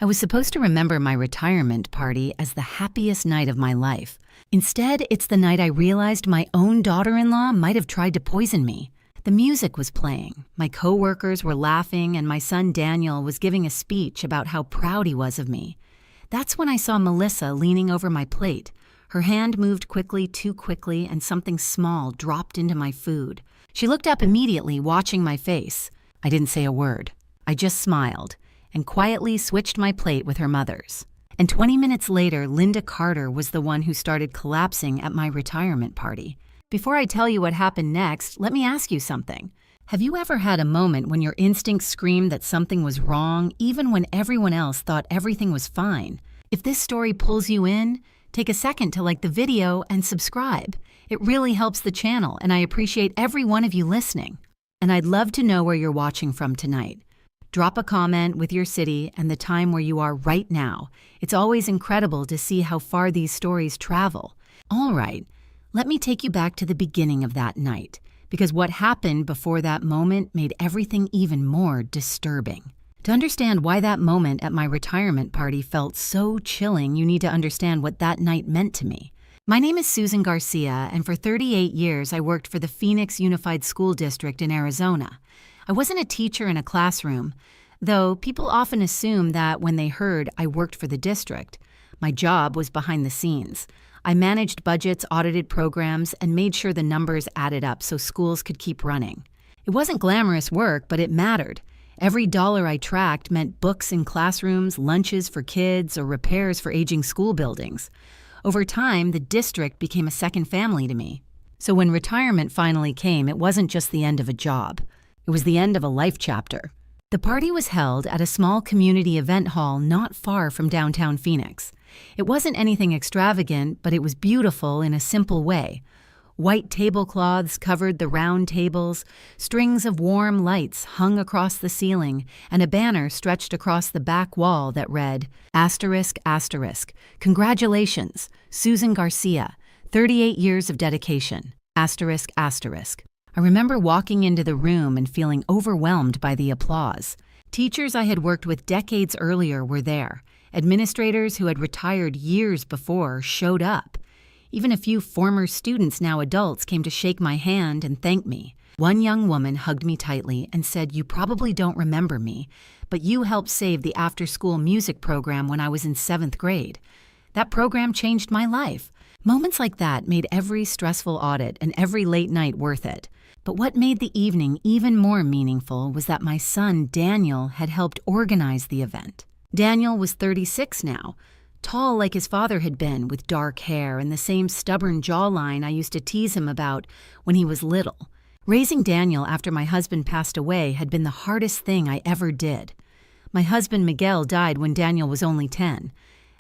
I was supposed to remember my retirement party as the happiest night of my life. Instead, it's the night I realized my own daughter-in-law might have tried to poison me. The music was playing, my coworkers were laughing, and my son Daniel was giving a speech about how proud he was of me. That's when I saw Melissa leaning over my plate. Her hand moved quickly, too quickly, and something small dropped into my food. She looked up immediately, watching my face. I didn't say a word. I just smiled and quietly switched my plate with her mother's. And 20 minutes later, Linda Carter was the one who started collapsing at my retirement party. Before I tell you what happened next, let me ask you something. Have you ever had a moment when your instincts screamed that something was wrong, even when everyone else thought everything was fine? If this story pulls you in, take a second to like the video and subscribe. It really helps the channel, and I appreciate every one of you listening. And I'd love to know where you're watching from tonight. Drop a comment with your city and the time where you are right now. It's always incredible to see how far these stories travel. All right, let me take you back to the beginning of that night, because what happened before that moment made everything even more disturbing. To understand why that moment at my retirement party felt so chilling, you need to understand what that night meant to me. My name is Susan Garcia, and for 38 years I worked for the Phoenix Unified School District in Arizona. I wasn't a teacher in a classroom, though people often assume that when they heard I worked for the district. My job was behind the scenes. I managed budgets, audited programs, and made sure the numbers added up so schools could keep running. It wasn't glamorous work, but it mattered. Every dollar I tracked meant books in classrooms, lunches for kids, or repairs for aging school buildings. Over time, the district became a second family to me. So when retirement finally came, it wasn't just the end of a job. It was the end of a life chapter. The party was held at a small community event hall not far from downtown Phoenix. It wasn't anything extravagant, but it was beautiful in a simple way. White tablecloths covered the round tables, strings of warm lights hung across the ceiling, and a banner stretched across the back wall that read, ***, congratulations, Susan Garcia, 38 years of dedication, ***. I remember walking into the room and feeling overwhelmed by the applause. Teachers I had worked with decades earlier were there. Administrators who had retired years before showed up. Even a few former students, now adults, came to shake my hand and thank me. One young woman hugged me tightly and said, "You probably don't remember me, but you helped save the after-school music program when I was in 7th grade. That program changed my life." Moments like that made every stressful audit and every late night worth it. But what made the evening even more meaningful was that my son, Daniel, had helped organize the event. Daniel was 36 now, tall like his father had been, with dark hair and the same stubborn jawline I used to tease him about when he was little. Raising Daniel after my husband passed away had been the hardest thing I ever did. My husband, Miguel, died when Daniel was only 10.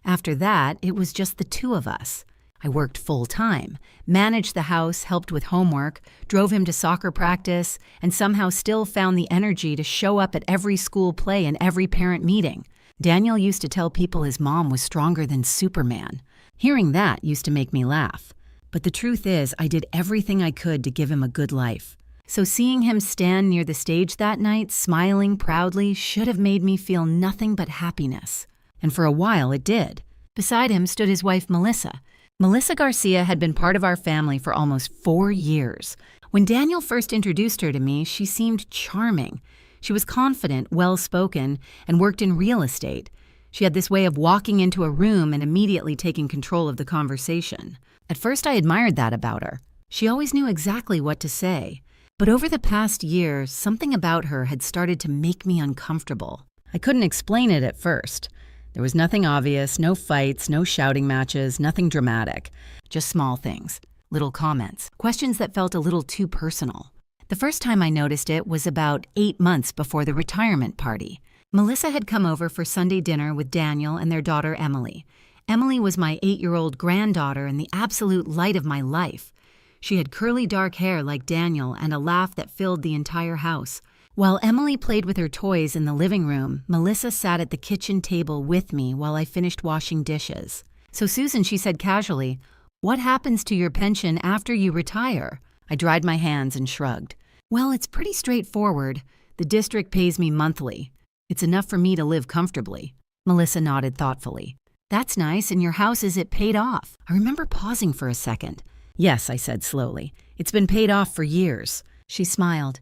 After that, it was just the two of us. I worked full-time, managed the house, helped with homework, drove him to soccer practice, and somehow still found the energy to show up at every school play and every parent meeting. Daniel used to tell people his mom was stronger than Superman. Hearing that used to make me laugh. But the truth is, I did everything I could to give him a good life. So seeing him stand near the stage that night, smiling proudly, should have made me feel nothing but happiness. And for a while it did. Beside him stood his wife, Melissa. Melissa Garcia had been part of our family for almost 4 years. When Daniel first introduced her to me, she seemed charming. She was confident, well-spoken, and worked in real estate. She had this way of walking into a room and immediately taking control of the conversation. At first, I admired that about her. She always knew exactly what to say. But over the past year, something about her had started to make me uncomfortable. I couldn't explain it at first. There was nothing obvious, no fights, no shouting matches, nothing dramatic. Just small things, little comments, questions that felt a little too personal. The first time I noticed it was about 8 months before the retirement party. Melissa had come over for Sunday dinner with Daniel and their daughter Emily. Emily was my 8-year-old granddaughter and the absolute light of my life. She had curly dark hair like Daniel and a laugh that filled the entire house. While Emily played with her toys in the living room, Melissa sat at the kitchen table with me while I finished washing dishes. "So Susan," she said casually, "what happens to your pension after you retire?" I dried my hands and shrugged. "Well, it's pretty straightforward. The district pays me monthly. It's enough for me to live comfortably." Melissa nodded thoughtfully. That's nice, and your house, is it paid off? I remember pausing for a second. Yes, I said slowly. It's been paid off for years. She smiled.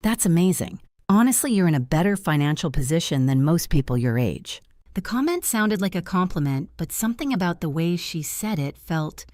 That's amazing. Honestly, you're in a better financial position than most people your age. The comment sounded like a compliment, but something about the way she said it felt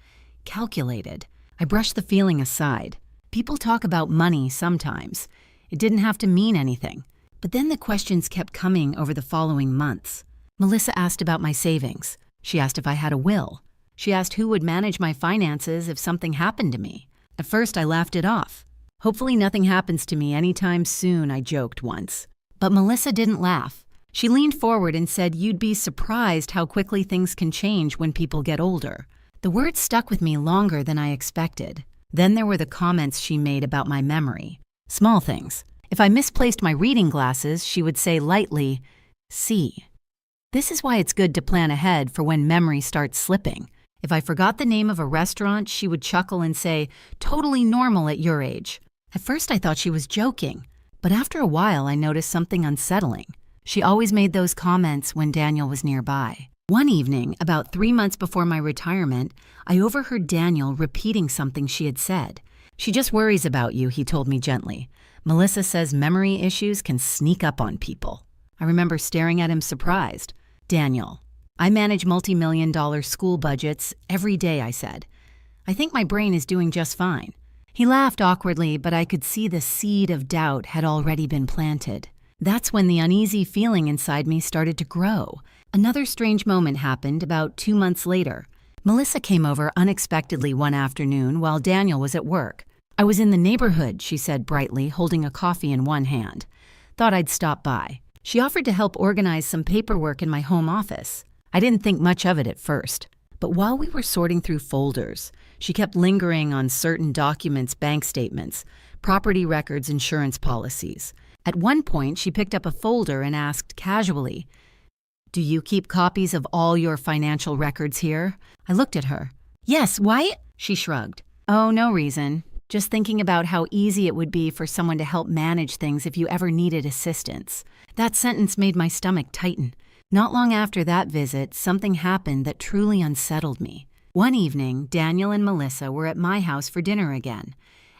calculated. I brushed the feeling aside. People talk about money sometimes. It didn't have to mean anything. But then the questions kept coming over the following months. Melissa asked about my savings. She asked if I had a will. She asked who would manage my finances if something happened to me. At first, I laughed it off. Hopefully nothing happens to me anytime soon, I joked once. But Melissa didn't laugh. She leaned forward and said, you'd be surprised how quickly things can change when people get older. The words stuck with me longer than I expected. Then there were the comments she made about my memory. Small things. If I misplaced my reading glasses, she would say lightly, see. This is why it's good to plan ahead for when memory starts slipping. If I forgot the name of a restaurant, she would chuckle and say, totally normal at your age. At first I thought she was joking, but after a while I noticed something unsettling. She always made those comments when Daniel was nearby. One evening, about 3 months before my retirement, I overheard Daniel repeating something she had said. She just worries about you, he told me gently. Melissa says memory issues can sneak up on people. I remember staring at him surprised. Daniel, I manage multi-million-dollar school budgets every day, I said. I think my brain is doing just fine. He laughed awkwardly, but I could see the seed of doubt had already been planted. That's when the uneasy feeling inside me started to grow. Another strange moment happened about 2 months later. Melissa came over unexpectedly one afternoon while Daniel was at work. I was in the neighborhood, she said brightly, holding a coffee in one hand. Thought I'd stop by. She offered to help organize some paperwork in my home office. I didn't think much of it at first. But while we were sorting through folders, she kept lingering on certain documents, bank statements, property records, insurance policies. At one point, she picked up a folder and asked casually, do you keep copies of all your financial records here? I looked at her. Yes, why? She shrugged. Oh, no reason. Just thinking about how easy it would be for someone to help manage things if you ever needed assistance. That sentence made my stomach tighten. Not long after that visit, something happened that truly unsettled me. One evening, Daniel and Melissa were at my house for dinner again.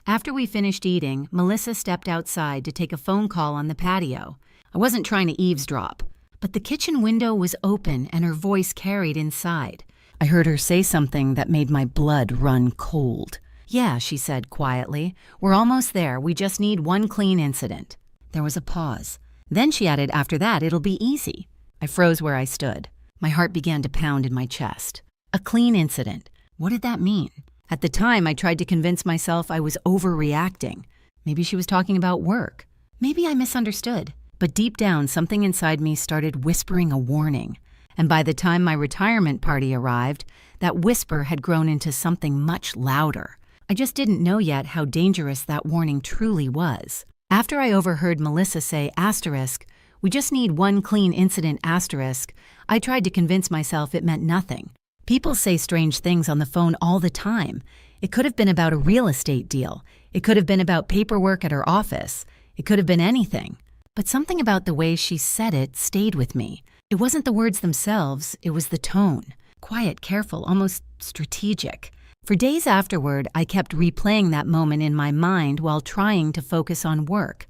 After we finished eating, Melissa stepped outside to take a phone call on the patio. I wasn't trying to eavesdrop, but the kitchen window was open and her voice carried inside. I heard her say something that made my blood run cold. Yeah, she said quietly. We're almost there. We just need one clean incident. There was a pause. Then she added, after that, it'll be easy. I froze where I stood. My heart began to pound in my chest. A clean incident. What did that mean? At the time, I tried to convince myself I was overreacting. Maybe she was talking about work. Maybe I misunderstood. But deep down, something inside me started whispering a warning. And by the time my retirement party arrived, that whisper had grown into something much louder. I just didn't know yet how dangerous that warning truly was. After I overheard Melissa say asterisk, we just need one clean incident asterisk, I tried to convince myself it meant nothing. People say strange things on the phone all the time. It could have been about a real estate deal. It could have been about paperwork at her office. It could have been anything. But something about the way she said it stayed with me. It wasn't the words themselves, it was the tone. Quiet, careful, almost strategic. For days afterward, I kept replaying that moment in my mind while trying to focus on work.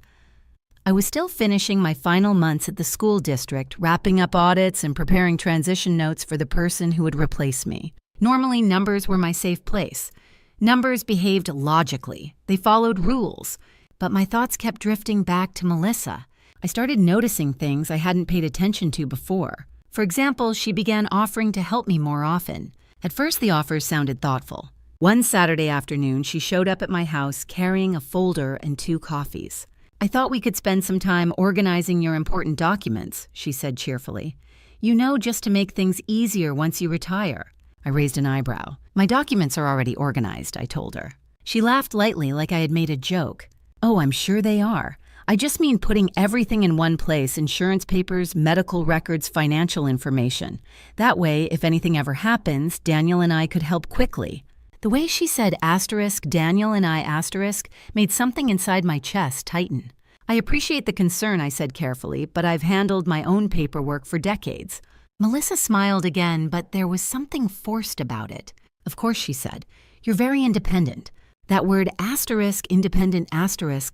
I was still finishing my final months at the school district, wrapping up audits and preparing transition notes for the person who would replace me. Normally, numbers were my safe place. Numbers behaved logically. They followed rules. But my thoughts kept drifting back to Melissa. I started noticing things I hadn't paid attention to before. For example, she began offering to help me more often. At first, the offers sounded thoughtful. One Saturday afternoon, she showed up at my house carrying a folder and 2 coffees. I thought we could spend some time organizing your important documents, she said cheerfully. You know, just to make things easier once you retire. I raised an eyebrow. My documents are already organized, I told her. She laughed lightly like I had made a joke. Oh, I'm sure they are. I just mean putting everything in one place, insurance papers, medical records, financial information. That way, if anything ever happens, Daniel and I could help quickly. The way she said asterisk, Daniel and I asterisk, made something inside my chest tighten. I appreciate the concern, I said carefully, but I've handled my own paperwork for decades. Melissa smiled again, but there was something forced about it. Of course, she said. You're very independent. That word independent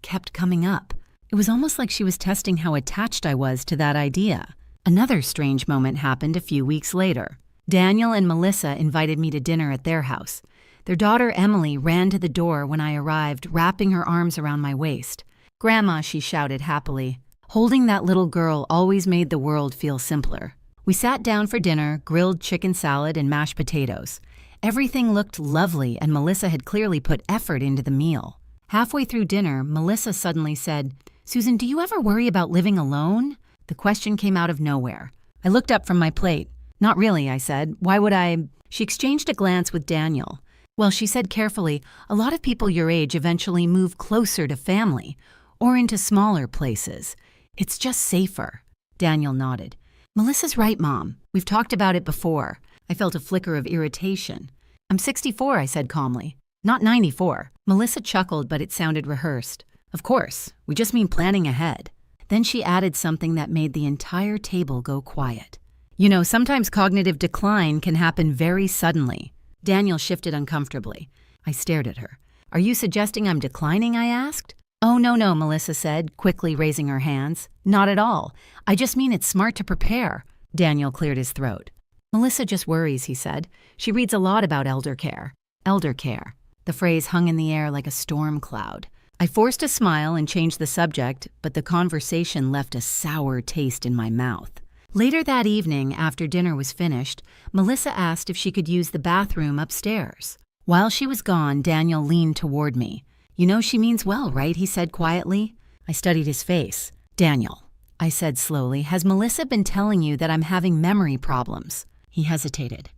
kept coming up. It was almost like she was testing how attached I was to that idea. Another strange moment happened a few weeks later. Daniel and Melissa invited me to dinner at their house. Their daughter Emily ran to the door when I arrived, wrapping her arms around my waist. "Grandma," she shouted happily. Holding that little girl always made the world feel simpler. We sat down for dinner, grilled chicken salad and mashed potatoes. Everything looked lovely, and Melissa had clearly put effort into the meal. Halfway through dinner, Melissa suddenly said, "Susan, do you ever worry about living alone?" The question came out of nowhere. I looked up from my plate. "Not really," I said. "Why would I?" She exchanged a glance with Daniel. "Well," she said carefully, "a lot of people your age eventually move closer to family or into smaller places. It's just safer." Daniel nodded. "Melissa's right, Mom. We've talked about it before." I felt a flicker of irritation. "I'm 64, I said calmly. "Not 94. Melissa chuckled, but it sounded rehearsed. "Of course. We just mean planning ahead." Then she added something that made the entire table go quiet. "You know, sometimes cognitive decline can happen very suddenly." Daniel shifted uncomfortably. I stared at her. "Are you suggesting I'm declining?" I asked. "Oh, no, Melissa said, quickly raising her hands. "Not at all. I just mean it's smart to prepare." Daniel cleared his throat. "Melissa just worries," he said. "She reads a lot about elder care." Elder care. The phrase hung in the air like a storm cloud. I forced a smile and changed the subject, but the conversation left a sour taste in my mouth. Later that evening, after dinner was finished, Melissa asked if she could use the bathroom upstairs. While she was gone, Daniel leaned toward me. "You know she means well, right?" he said quietly. I studied his face. "Daniel," I said slowly, "has Melissa been telling you that I'm having memory problems?" He hesitated.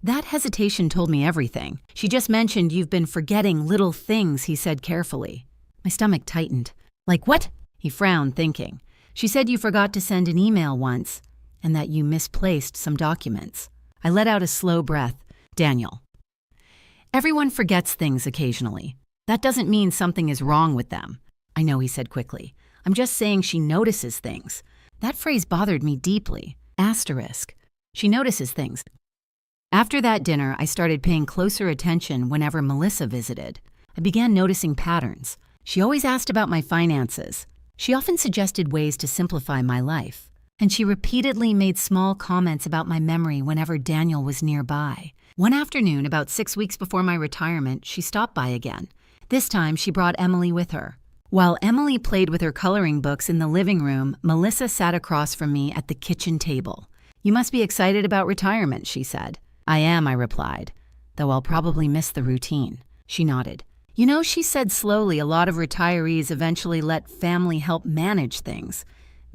That hesitation told me everything. "She just mentioned you've been forgetting little things," he said carefully. My stomach tightened. "Like what?" He frowned, thinking. "She said you forgot to send an email once, and that you misplaced some documents." I let out a slow breath. "Daniel, everyone forgets things occasionally. That doesn't mean something is wrong with them." "I know," he said quickly. "I'm just saying she notices things." That phrase bothered me deeply. Asterisk. She notices things. After that dinner, I started paying closer attention whenever Melissa visited. I began noticing patterns. She always asked about my finances. She often suggested ways to simplify my life. And she repeatedly made small comments about my memory whenever Daniel was nearby. One afternoon, about 6 weeks before my retirement, she stopped by again. This time, she brought Emily with her. While Emily played with her coloring books in the living room, Melissa sat across from me at the kitchen table. "You must be excited about retirement," she said. "I am," I replied, "though I'll probably miss the routine." She nodded. "You know," she said slowly, "a lot of retirees eventually let family help manage things.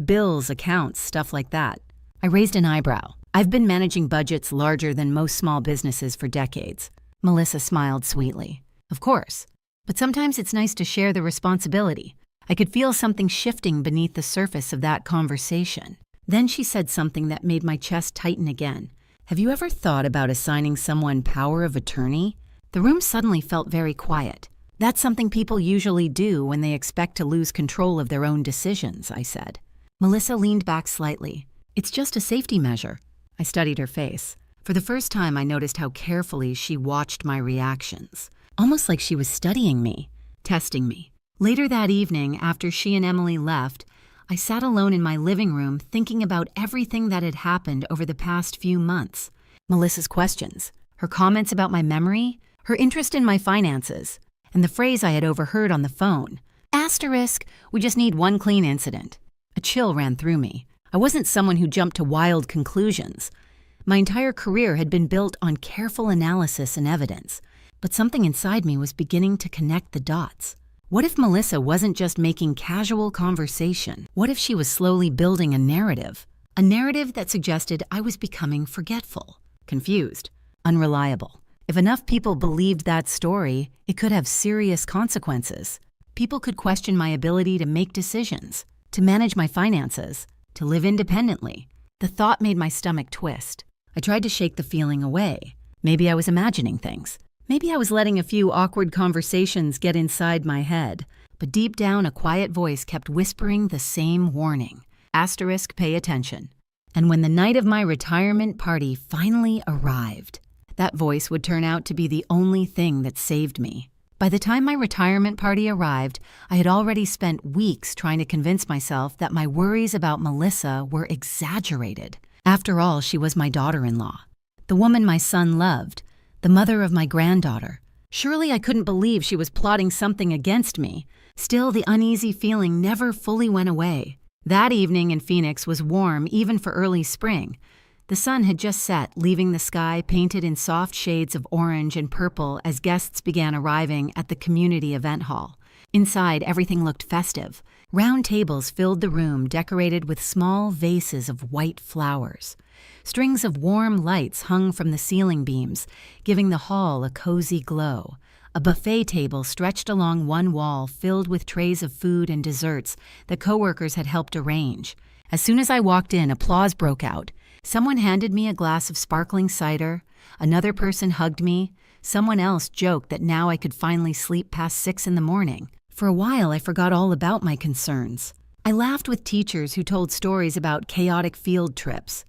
Bills, accounts, stuff like that." I raised an eyebrow. "I've been managing budgets larger than most small businesses for decades." Melissa smiled sweetly. "Of course. But sometimes it's nice to share the responsibility." I could feel something shifting beneath the surface of that conversation. Then she said something that made my chest tighten again. "Have you ever thought about assigning someone power of attorney?" The room suddenly felt very quiet. "That's something people usually do when they expect to lose control of their own decisions," I said. Melissa leaned back slightly. "It's just a safety measure." I studied her face. For the first time, I noticed how carefully she watched my reactions, almost like she was studying me, testing me. Later that evening, after she and Emily left, I sat alone in my living room thinking about everything that had happened over the past few months. Melissa's questions, her comments about my memory, her interest in my finances, and the phrase I had overheard on the phone. Asterisk, "We just need one clean incident." A chill ran through me. I wasn't someone who jumped to wild conclusions. My entire career had been built on careful analysis and evidence, but something inside me was beginning to connect the dots. What if Melissa wasn't just making casual conversation? What if she was slowly building a narrative? A narrative that suggested I was becoming forgetful, confused, unreliable. If enough people believed that story, it could have serious consequences. People could question my ability to make decisions, to manage my finances, to live independently. The thought made my stomach twist. I tried to shake the feeling away. Maybe I was imagining things. Maybe I was letting a few awkward conversations get inside my head. but deep down a quiet voice kept whispering the same warning. Asterisk, pay attention. And when the night of my retirement party finally arrived, that voice would turn out to be the only thing that saved me. By the time my retirement party arrived, I had already spent weeks trying to convince myself that my worries about Melissa were exaggerated. After all, she was my daughter-in-law, the woman my son loved, the mother of my granddaughter. Surely I couldn't believe she was plotting something against me. Still, the uneasy feeling never fully went away. That evening in Phoenix was warm even for early spring. The sun had just set, leaving the sky painted in soft shades of orange and purple as guests began arriving at the community event hall. Inside, everything looked festive. Round tables filled the room, decorated with small vases of white flowers. Strings of warm lights hung from the ceiling beams, giving the hall a cozy glow. A buffet table stretched along one wall, filled with trays of food and desserts that coworkers had helped arrange. As soon as I walked in, applause broke out. Someone handed me a glass of sparkling cider. Another person hugged me. Someone else joked that now I could finally sleep past 6 in the morning. For a while, I forgot all about my concerns. I laughed with teachers who told stories about chaotic field trips.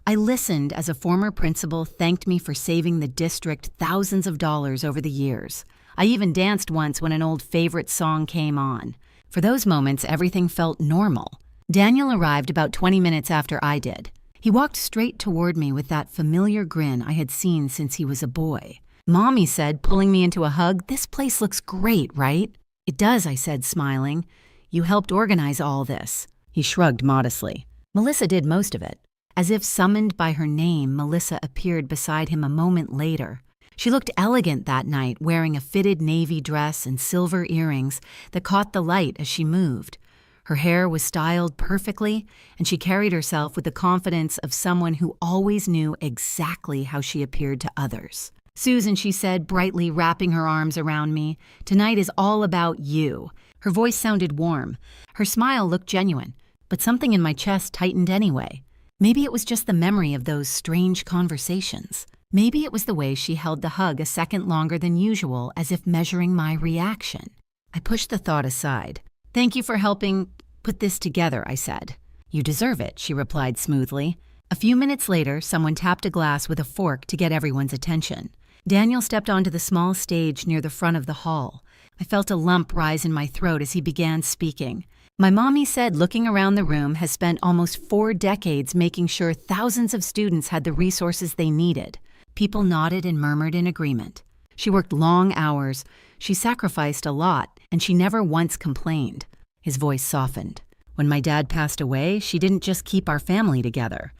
I listened as a former principal thanked me for saving the district thousands of dollars over the years. I even danced once when an old favorite song came on. For those moments, everything felt normal. Daniel arrived about 20 minutes after I did. He walked straight toward me with that familiar grin I had seen since he was a boy. "Mommy said, pulling me into a hug, 'This place looks great, right?' 'It does,' I said, smiling. 'You helped organize all this.' He shrugged modestly. Melissa did most of it. As if summoned by her name, Melissa appeared beside him a moment later. She looked elegant that night, wearing a fitted navy dress and silver earrings that caught the light as she moved. Her hair was styled perfectly, and she carried herself with the confidence of someone who always knew exactly how she appeared to others. "Susan," she said, brightly wrapping her arms around me, "tonight is all about you." Her voice sounded warm. Her smile looked genuine, but something in my chest tightened anyway. Maybe it was just the memory of those strange conversations. Maybe it was the way she held the hug a second longer than usual, as if measuring my reaction. I pushed the thought aside. "Thank you for helping put this together," I said. "You deserve it," she replied smoothly. A few minutes later, someone tapped a glass with a fork to get everyone's attention. Daniel stepped onto the small stage near the front of the hall. I felt a lump rise in my throat as he began speaking. "My mommy said looking around the room has spent almost 4 decades making sure thousands of students had the resources they needed." People nodded and murmured in agreement. She worked long hours, she sacrificed a lot, and she never once complained. His voice softened. "When my dad passed away, she didn't just keep our family together.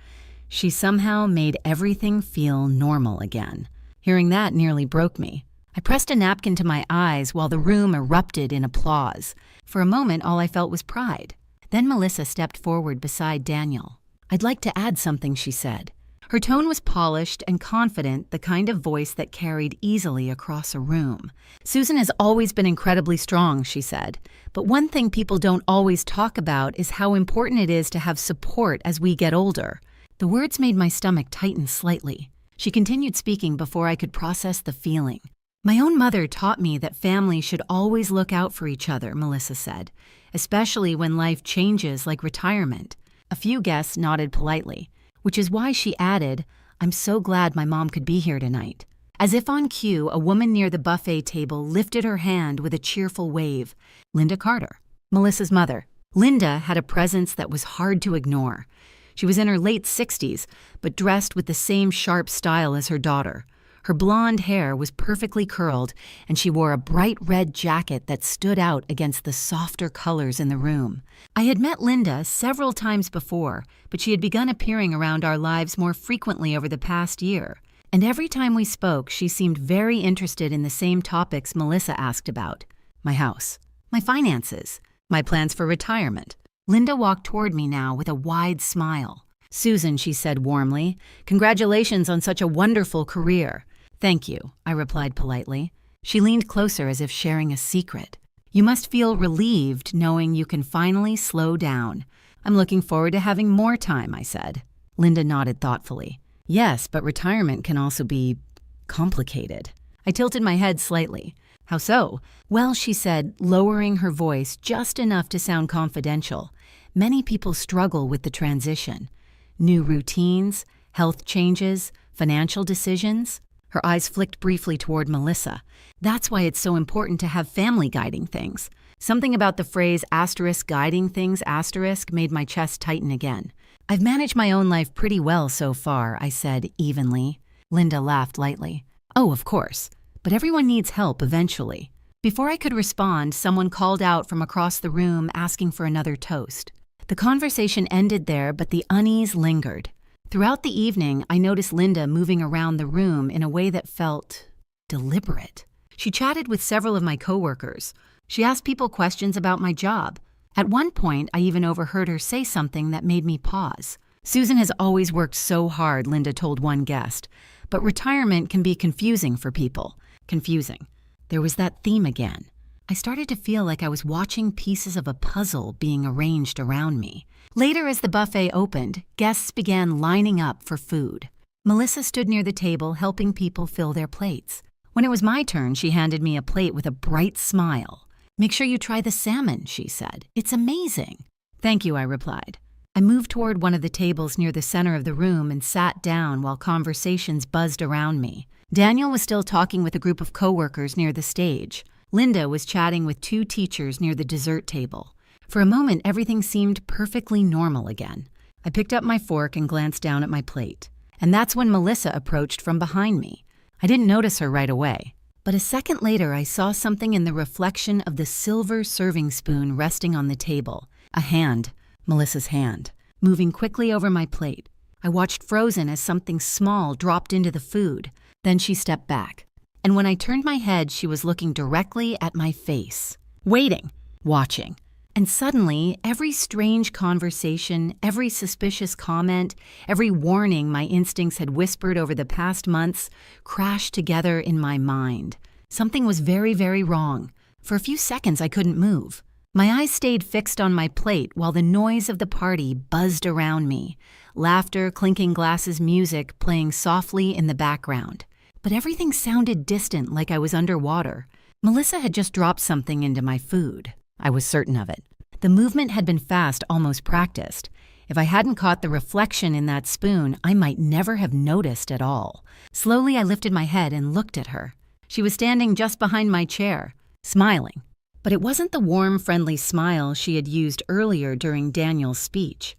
She somehow made everything feel normal again." Hearing that nearly broke me. I pressed a napkin to my eyes while the room erupted in applause. For a moment, all I felt was pride. Then Melissa stepped forward beside Daniel. "I'd like to add something," she said. Her tone was polished and confident, the kind of voice that carried easily across a room. "Susan has always been incredibly strong," she said. "But one thing people don't always talk about is how important it is to have support as we get older." The words made my stomach tighten slightly. She continued speaking before I could process the feeling. "My own mother taught me that families should always look out for each other," Melissa said, "especially when life changes like retirement." A few guests nodded politely, which is why she added, "I'm so glad my mom could be here tonight." As if on cue, a woman near the buffet table lifted her hand with a cheerful wave. Linda Carter, Melissa's mother. Linda had a presence that was hard to ignore. She was in her late 60s, but dressed with the same sharp style as her daughter. Her blonde hair was perfectly curled, and she wore a bright red jacket that stood out against the softer colors in the room. I had met Linda several times before, but she had begun appearing around our lives more frequently over the past year. And every time we spoke, she seemed very interested in the same topics Melissa asked about. My house, my finances, my plans for retirement. Linda walked toward me now with a wide smile. "Susan," she said warmly, "congratulations on such a wonderful career." "Thank you," I replied politely. She leaned closer as if sharing a secret. "You must feel relieved knowing you can finally slow down." "I'm looking forward to having more time," I said. Linda nodded thoughtfully. "Yes, but retirement can also be complicated." I tilted my head slightly. How so? Well, she said, lowering her voice just enough to sound confidential. Many people struggle with the transition. New routines, health changes, financial decisions. Her eyes flicked briefly toward Melissa. That's why it's so important to have family guiding things. Something about the phrase asterisk guiding things asterisk made my chest tighten again. I've managed my own life pretty well so far, I said evenly. Linda laughed lightly. Oh, of course. But everyone needs help eventually. Before I could respond, someone called out from across the room asking for another toast. The conversation ended there, but the unease lingered. Throughout the evening, I noticed Linda moving around the room in a way that felt deliberate. She chatted with several of my coworkers. She asked people questions about my job. At one point, I even overheard her say something that made me pause. Susan has always worked so hard, Linda told one guest. But retirement can be confusing for people. Confusing. There was that theme again. I started to feel like I was watching pieces of a puzzle being arranged around me. Later, as the buffet opened, guests began lining up for food. Melissa stood near the table helping people fill their plates. When it was my turn, she handed me a plate with a bright smile. Make sure you try the salmon, she said. It's amazing. Thank you, I replied. I moved toward one of the tables near the center of the room and sat down while conversations buzzed around me. Daniel was still talking with a group of coworkers near the stage. Linda was chatting with two teachers near the dessert table. For a moment, everything seemed perfectly normal again. I picked up my fork and glanced down at my plate. And that's when Melissa approached from behind me. I didn't notice her right away. But a second later, I saw something in the reflection of the silver serving spoon resting on the table. A hand, Melissa's hand, moving quickly over my plate. I watched frozen as something small dropped into the food. Then she stepped back. And when I turned my head, she was looking directly at my face. Waiting, watching. And suddenly, every strange conversation, every suspicious comment, every warning my instincts had whispered over the past months crashed together in my mind. Something was very, very wrong. For a few seconds, I couldn't move. My eyes stayed fixed on my plate while the noise of the party buzzed around me. Laughter, clinking glasses, music playing softly in the background. But everything sounded distant, like I was underwater. Melissa had just dropped something into my food. I was certain of it. The movement had been fast, almost practiced. If I hadn't caught the reflection in that spoon, I might never have noticed at all. Slowly, I lifted my head and looked at her. She was standing just behind my chair, smiling. But it wasn't the warm, friendly smile she had used earlier during Daniel's speech.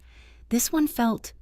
This one felt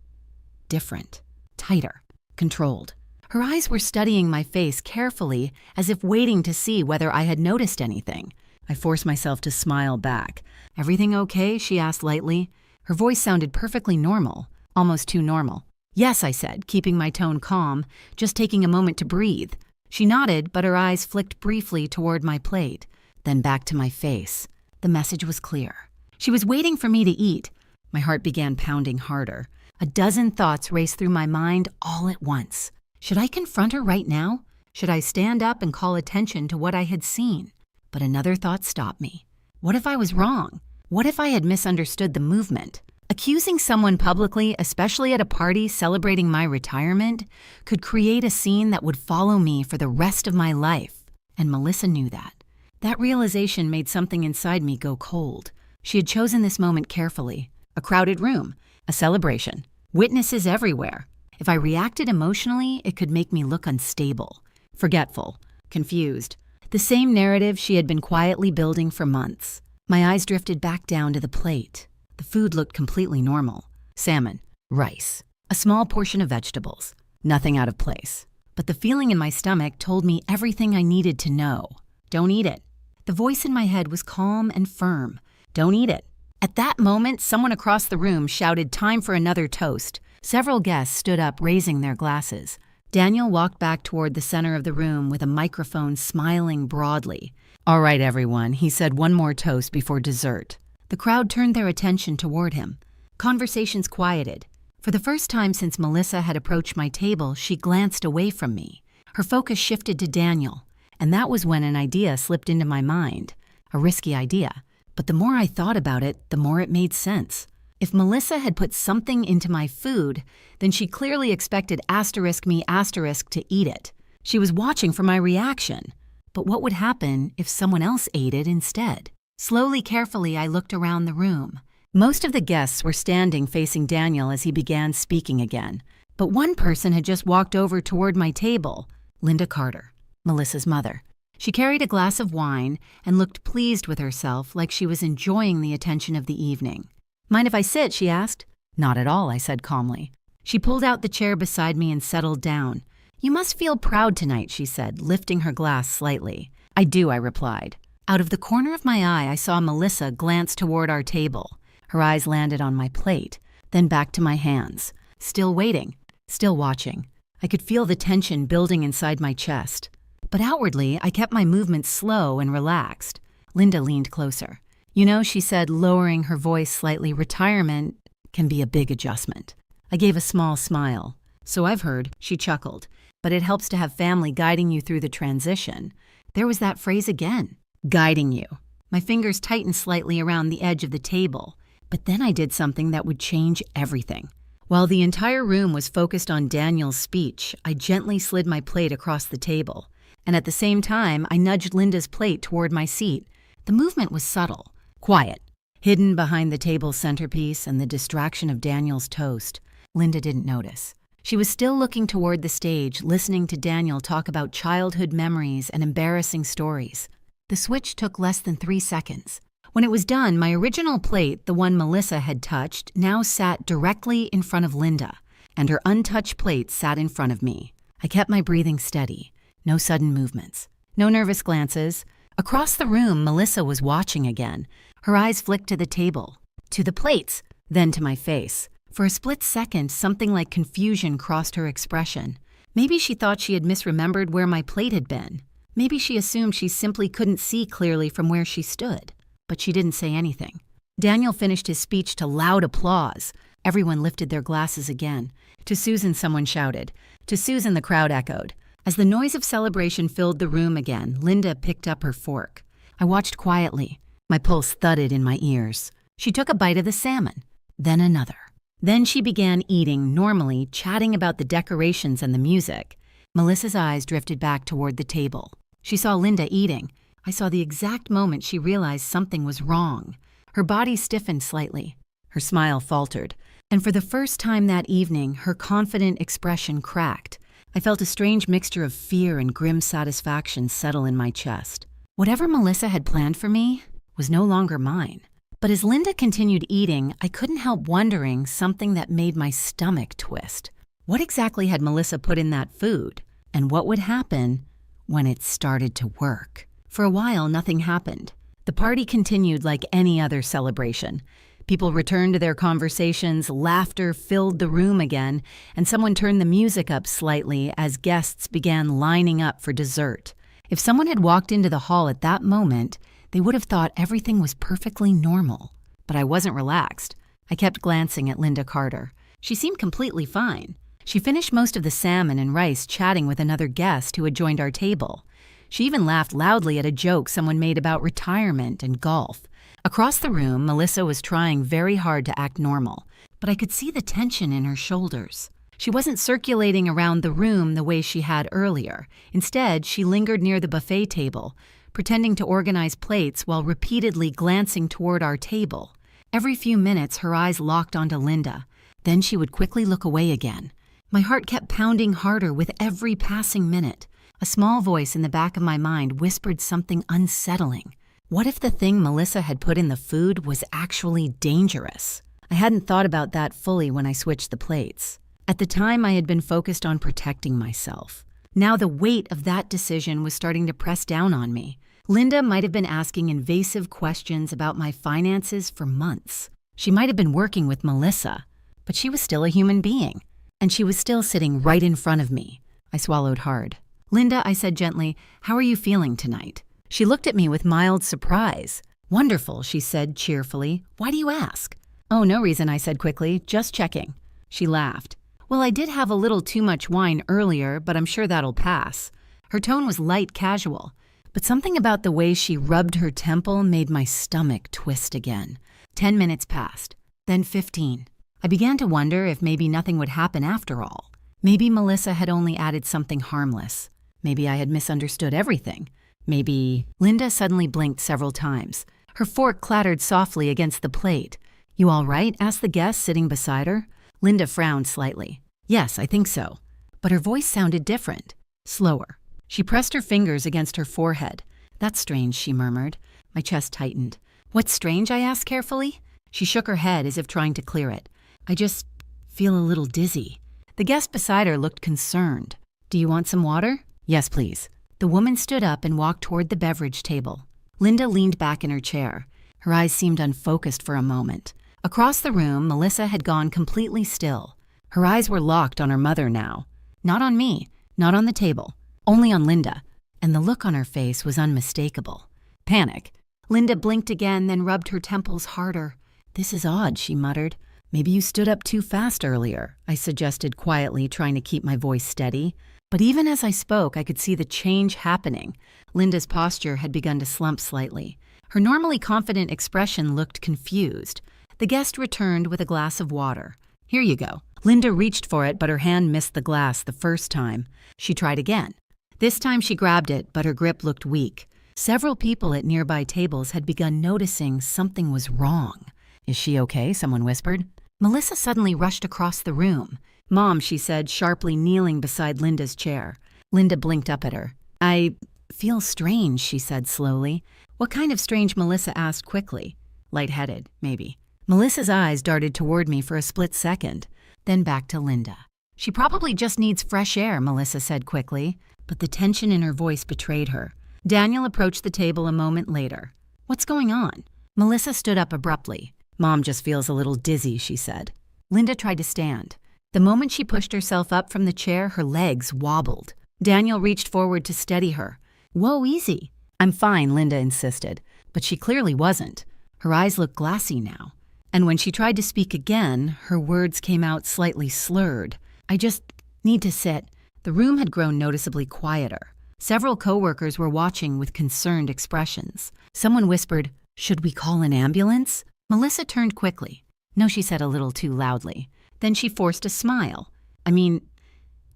different, tighter, controlled. Her eyes were studying my face carefully, as if waiting to see whether I had noticed anything. I forced myself to smile back. Everything okay? She asked lightly. Her voice sounded perfectly normal, almost too normal. Yes, I said, keeping my tone calm, just taking a moment to breathe. She nodded, but her eyes flicked briefly toward my plate, then back to my face. The message was clear. She was waiting for me to eat. My heart began pounding harder. A dozen thoughts raced through my mind all at once. Should I confront her right now? Should I stand up and call attention to what I had seen? But another thought stopped me. What if I was wrong? What if I had misunderstood the movement? Accusing someone publicly, especially at a party celebrating my retirement, could create a scene that would follow me for the rest of my life. And Melissa knew that. That realization made something inside me go cold. She had chosen this moment carefully. A crowded room, a celebration, witnesses everywhere. If I reacted emotionally, it could make me look unstable, forgetful, confused. The same narrative she had been quietly building for months. My eyes drifted back down to the plate. The food looked completely normal. Salmon, rice, a small portion of vegetables. Nothing out of place. But the feeling in my stomach told me everything I needed to know. Don't eat it. The voice in my head was calm and firm. Don't eat it. At that moment, someone across the room shouted, "Time for another toast." Several guests stood up, raising their glasses. Daniel walked back toward the center of the room with a microphone, smiling broadly. "All right, everyone," he said, "one more toast before dessert." The crowd turned their attention toward him. Conversations quieted. For the first time since Melissa had approached my table, she glanced away from me. Her focus shifted to Daniel, and that was when an idea slipped into my mind. A risky idea. But the more I thought about it, the more it made sense. If Melissa had put something into my food, then she clearly expected *me* to eat it. She was watching for my reaction. But what would happen if someone else ate it instead? Slowly, carefully, I looked around the room. Most of the guests were standing facing Daniel as he began speaking again. But one person had just walked over toward my table, Linda Carter, Melissa's mother. She carried a glass of wine and looked pleased with herself, like she was enjoying the attention of the evening. "Mind if I sit?" she asked. "Not at all," I said calmly. She pulled out the chair beside me and settled down. "You must feel proud tonight," she said, lifting her glass slightly. "I do," I replied. Out of the corner of my eye, I saw Melissa glance toward our table. Her eyes landed on my plate, then back to my hands. Still waiting, still watching. I could feel the tension building inside my chest. But outwardly, I kept my movements slow and relaxed. Linda leaned closer. "You know," she said, lowering her voice slightly, "retirement can be a big adjustment." I gave a small smile. "So I've heard," she chuckled. "But it helps to have family guiding you through the transition." There was that phrase again, guiding you. My fingers tightened slightly around the edge of the table. But then I did something that would change everything. While the entire room was focused on Daniel's speech, I gently slid my plate across the table. And at the same time, I nudged Linda's plate toward my seat. The movement was subtle, quiet, hidden behind the table's centerpiece and the distraction of Daniel's toast. Linda didn't notice. She was still looking toward the stage, listening to Daniel talk about childhood memories and embarrassing stories. The switch took less than 3 seconds. When it was done, my original plate, the one Melissa had touched, now sat directly in front of Linda, and her untouched plate sat in front of me. I kept my breathing steady. No sudden movements. No nervous glances. Across the room, Melissa was watching again. Her eyes flicked to the table, to the plates, then to my face. For a split second, something like confusion crossed her expression. Maybe she thought she had misremembered where my plate had been. Maybe she assumed she simply couldn't see clearly from where she stood. But she didn't say anything. Daniel finished his speech to loud applause. Everyone lifted their glasses again. "To Susan," someone shouted. "To Susan," the crowd echoed. As the noise of celebration filled the room again, Linda picked up her fork. I watched quietly. My pulse thudded in my ears. She took a bite of the salmon, then another. Then she began eating, normally, chatting about the decorations and the music. Melissa's eyes drifted back toward the table. She saw Linda eating. I saw the exact moment she realized something was wrong. Her body stiffened slightly. Her smile faltered. And for the first time that evening, her confident expression cracked. I felt a strange mixture of fear and grim satisfaction settle in my chest. Whatever Melissa had planned for me was no longer mine. But as Linda continued eating, I couldn't help wondering something that made my stomach twist. What exactly had Melissa put in that food? And what would happen when it started to work? For a while, nothing happened. The party continued like any other celebration. People returned to their conversations, laughter filled the room again, and someone turned the music up slightly as guests began lining up for dessert. If someone had walked into the hall at that moment, they would have thought everything was perfectly normal. But I wasn't relaxed. I kept glancing at Linda Carter. She seemed completely fine. She finished most of the salmon and rice chatting with another guest who had joined our table. She even laughed loudly at a joke someone made about retirement and golf. Across the room, Melissa was trying very hard to act normal, but I could see the tension in her shoulders. She wasn't circulating around the room the way she had earlier. Instead, she lingered near the buffet table, pretending to organize plates while repeatedly glancing toward our table. Every few minutes, her eyes locked onto Linda. Then she would quickly look away again. My heart kept pounding harder with every passing minute. A small voice in the back of my mind whispered something unsettling. What if the thing Melissa had put in the food was actually dangerous? I hadn't thought about that fully when I switched the plates. At the time, I had been focused on protecting myself. Now the weight of that decision was starting to press down on me. Linda might have been asking invasive questions about my finances for months. She might have been working with Melissa, but she was still a human being. And she was still sitting right in front of me. I swallowed hard. "Linda," I said gently, "how are you feeling tonight?" She looked at me with mild surprise. "Wonderful," she said cheerfully. "Why do you ask?" "Oh, no reason," I said quickly. "Just checking." She laughed. "Well, I did have a little too much wine earlier, but I'm sure that'll pass." Her tone was light casual, but something about the way she rubbed her temple made my stomach twist again. 10 minutes passed, then 15. I began to wonder if maybe nothing would happen after all. Maybe Melissa had only added something harmless. Maybe I had misunderstood everything. Maybe... Linda suddenly blinked several times. Her fork clattered softly against the plate. "You all right?" asked the guest sitting beside her. Linda frowned slightly. "Yes, I think so." But her voice sounded different, slower. She pressed her fingers against her forehead. "That's strange," she murmured. My chest tightened. "What's strange?" I asked carefully. She shook her head as if trying to clear it. "I just feel a little dizzy." The guest beside her looked concerned. "Do you want some water?" "Yes, please." The woman stood up and walked toward the beverage table. Linda leaned back in her chair. Her eyes seemed unfocused for a moment. Across the room, Melissa had gone completely still. Her eyes were locked on her mother now. Not on me, not on the table, only on Linda. And the look on her face was unmistakable. Panic. Linda blinked again, then rubbed her temples harder. "This is odd," she muttered. "Maybe you stood up too fast earlier," I suggested quietly, trying to keep my voice steady. But even as I spoke, I could see the change happening. Linda's posture had begun to slump slightly. Her normally confident expression looked confused. The guest returned with a glass of water. "Here you go." Linda reached for it, but her hand missed the glass the first time. She tried again. This time she grabbed it, but her grip looked weak. Several people at nearby tables had begun noticing something was wrong. "Is she okay?" someone whispered. Melissa suddenly rushed across the room. "Mom," she said, sharply kneeling beside Linda's chair. Linda blinked up at her. "I feel strange," she said slowly. "What kind of strange?" Melissa asked quickly. "Lightheaded, maybe." Melissa's eyes darted toward me for a split second, then back to Linda. "She probably just needs fresh air," Melissa said quickly, but the tension in her voice betrayed her. Daniel approached the table a moment later. "What's going on?" Melissa stood up abruptly. "Mom just feels a little dizzy," she said. Linda tried to stand. The moment she pushed herself up from the chair, her legs wobbled. Daniel reached forward to steady her. "Whoa, easy." "I'm fine," Linda insisted, but she clearly wasn't. Her eyes looked glassy now. And when she tried to speak again, her words came out slightly slurred. "I just need to sit." The room had grown noticeably quieter. Several coworkers were watching with concerned expressions. Someone whispered, "Should we call an ambulance?" Melissa turned quickly. "No," she said a little too loudly. Then she forced a smile. "I mean,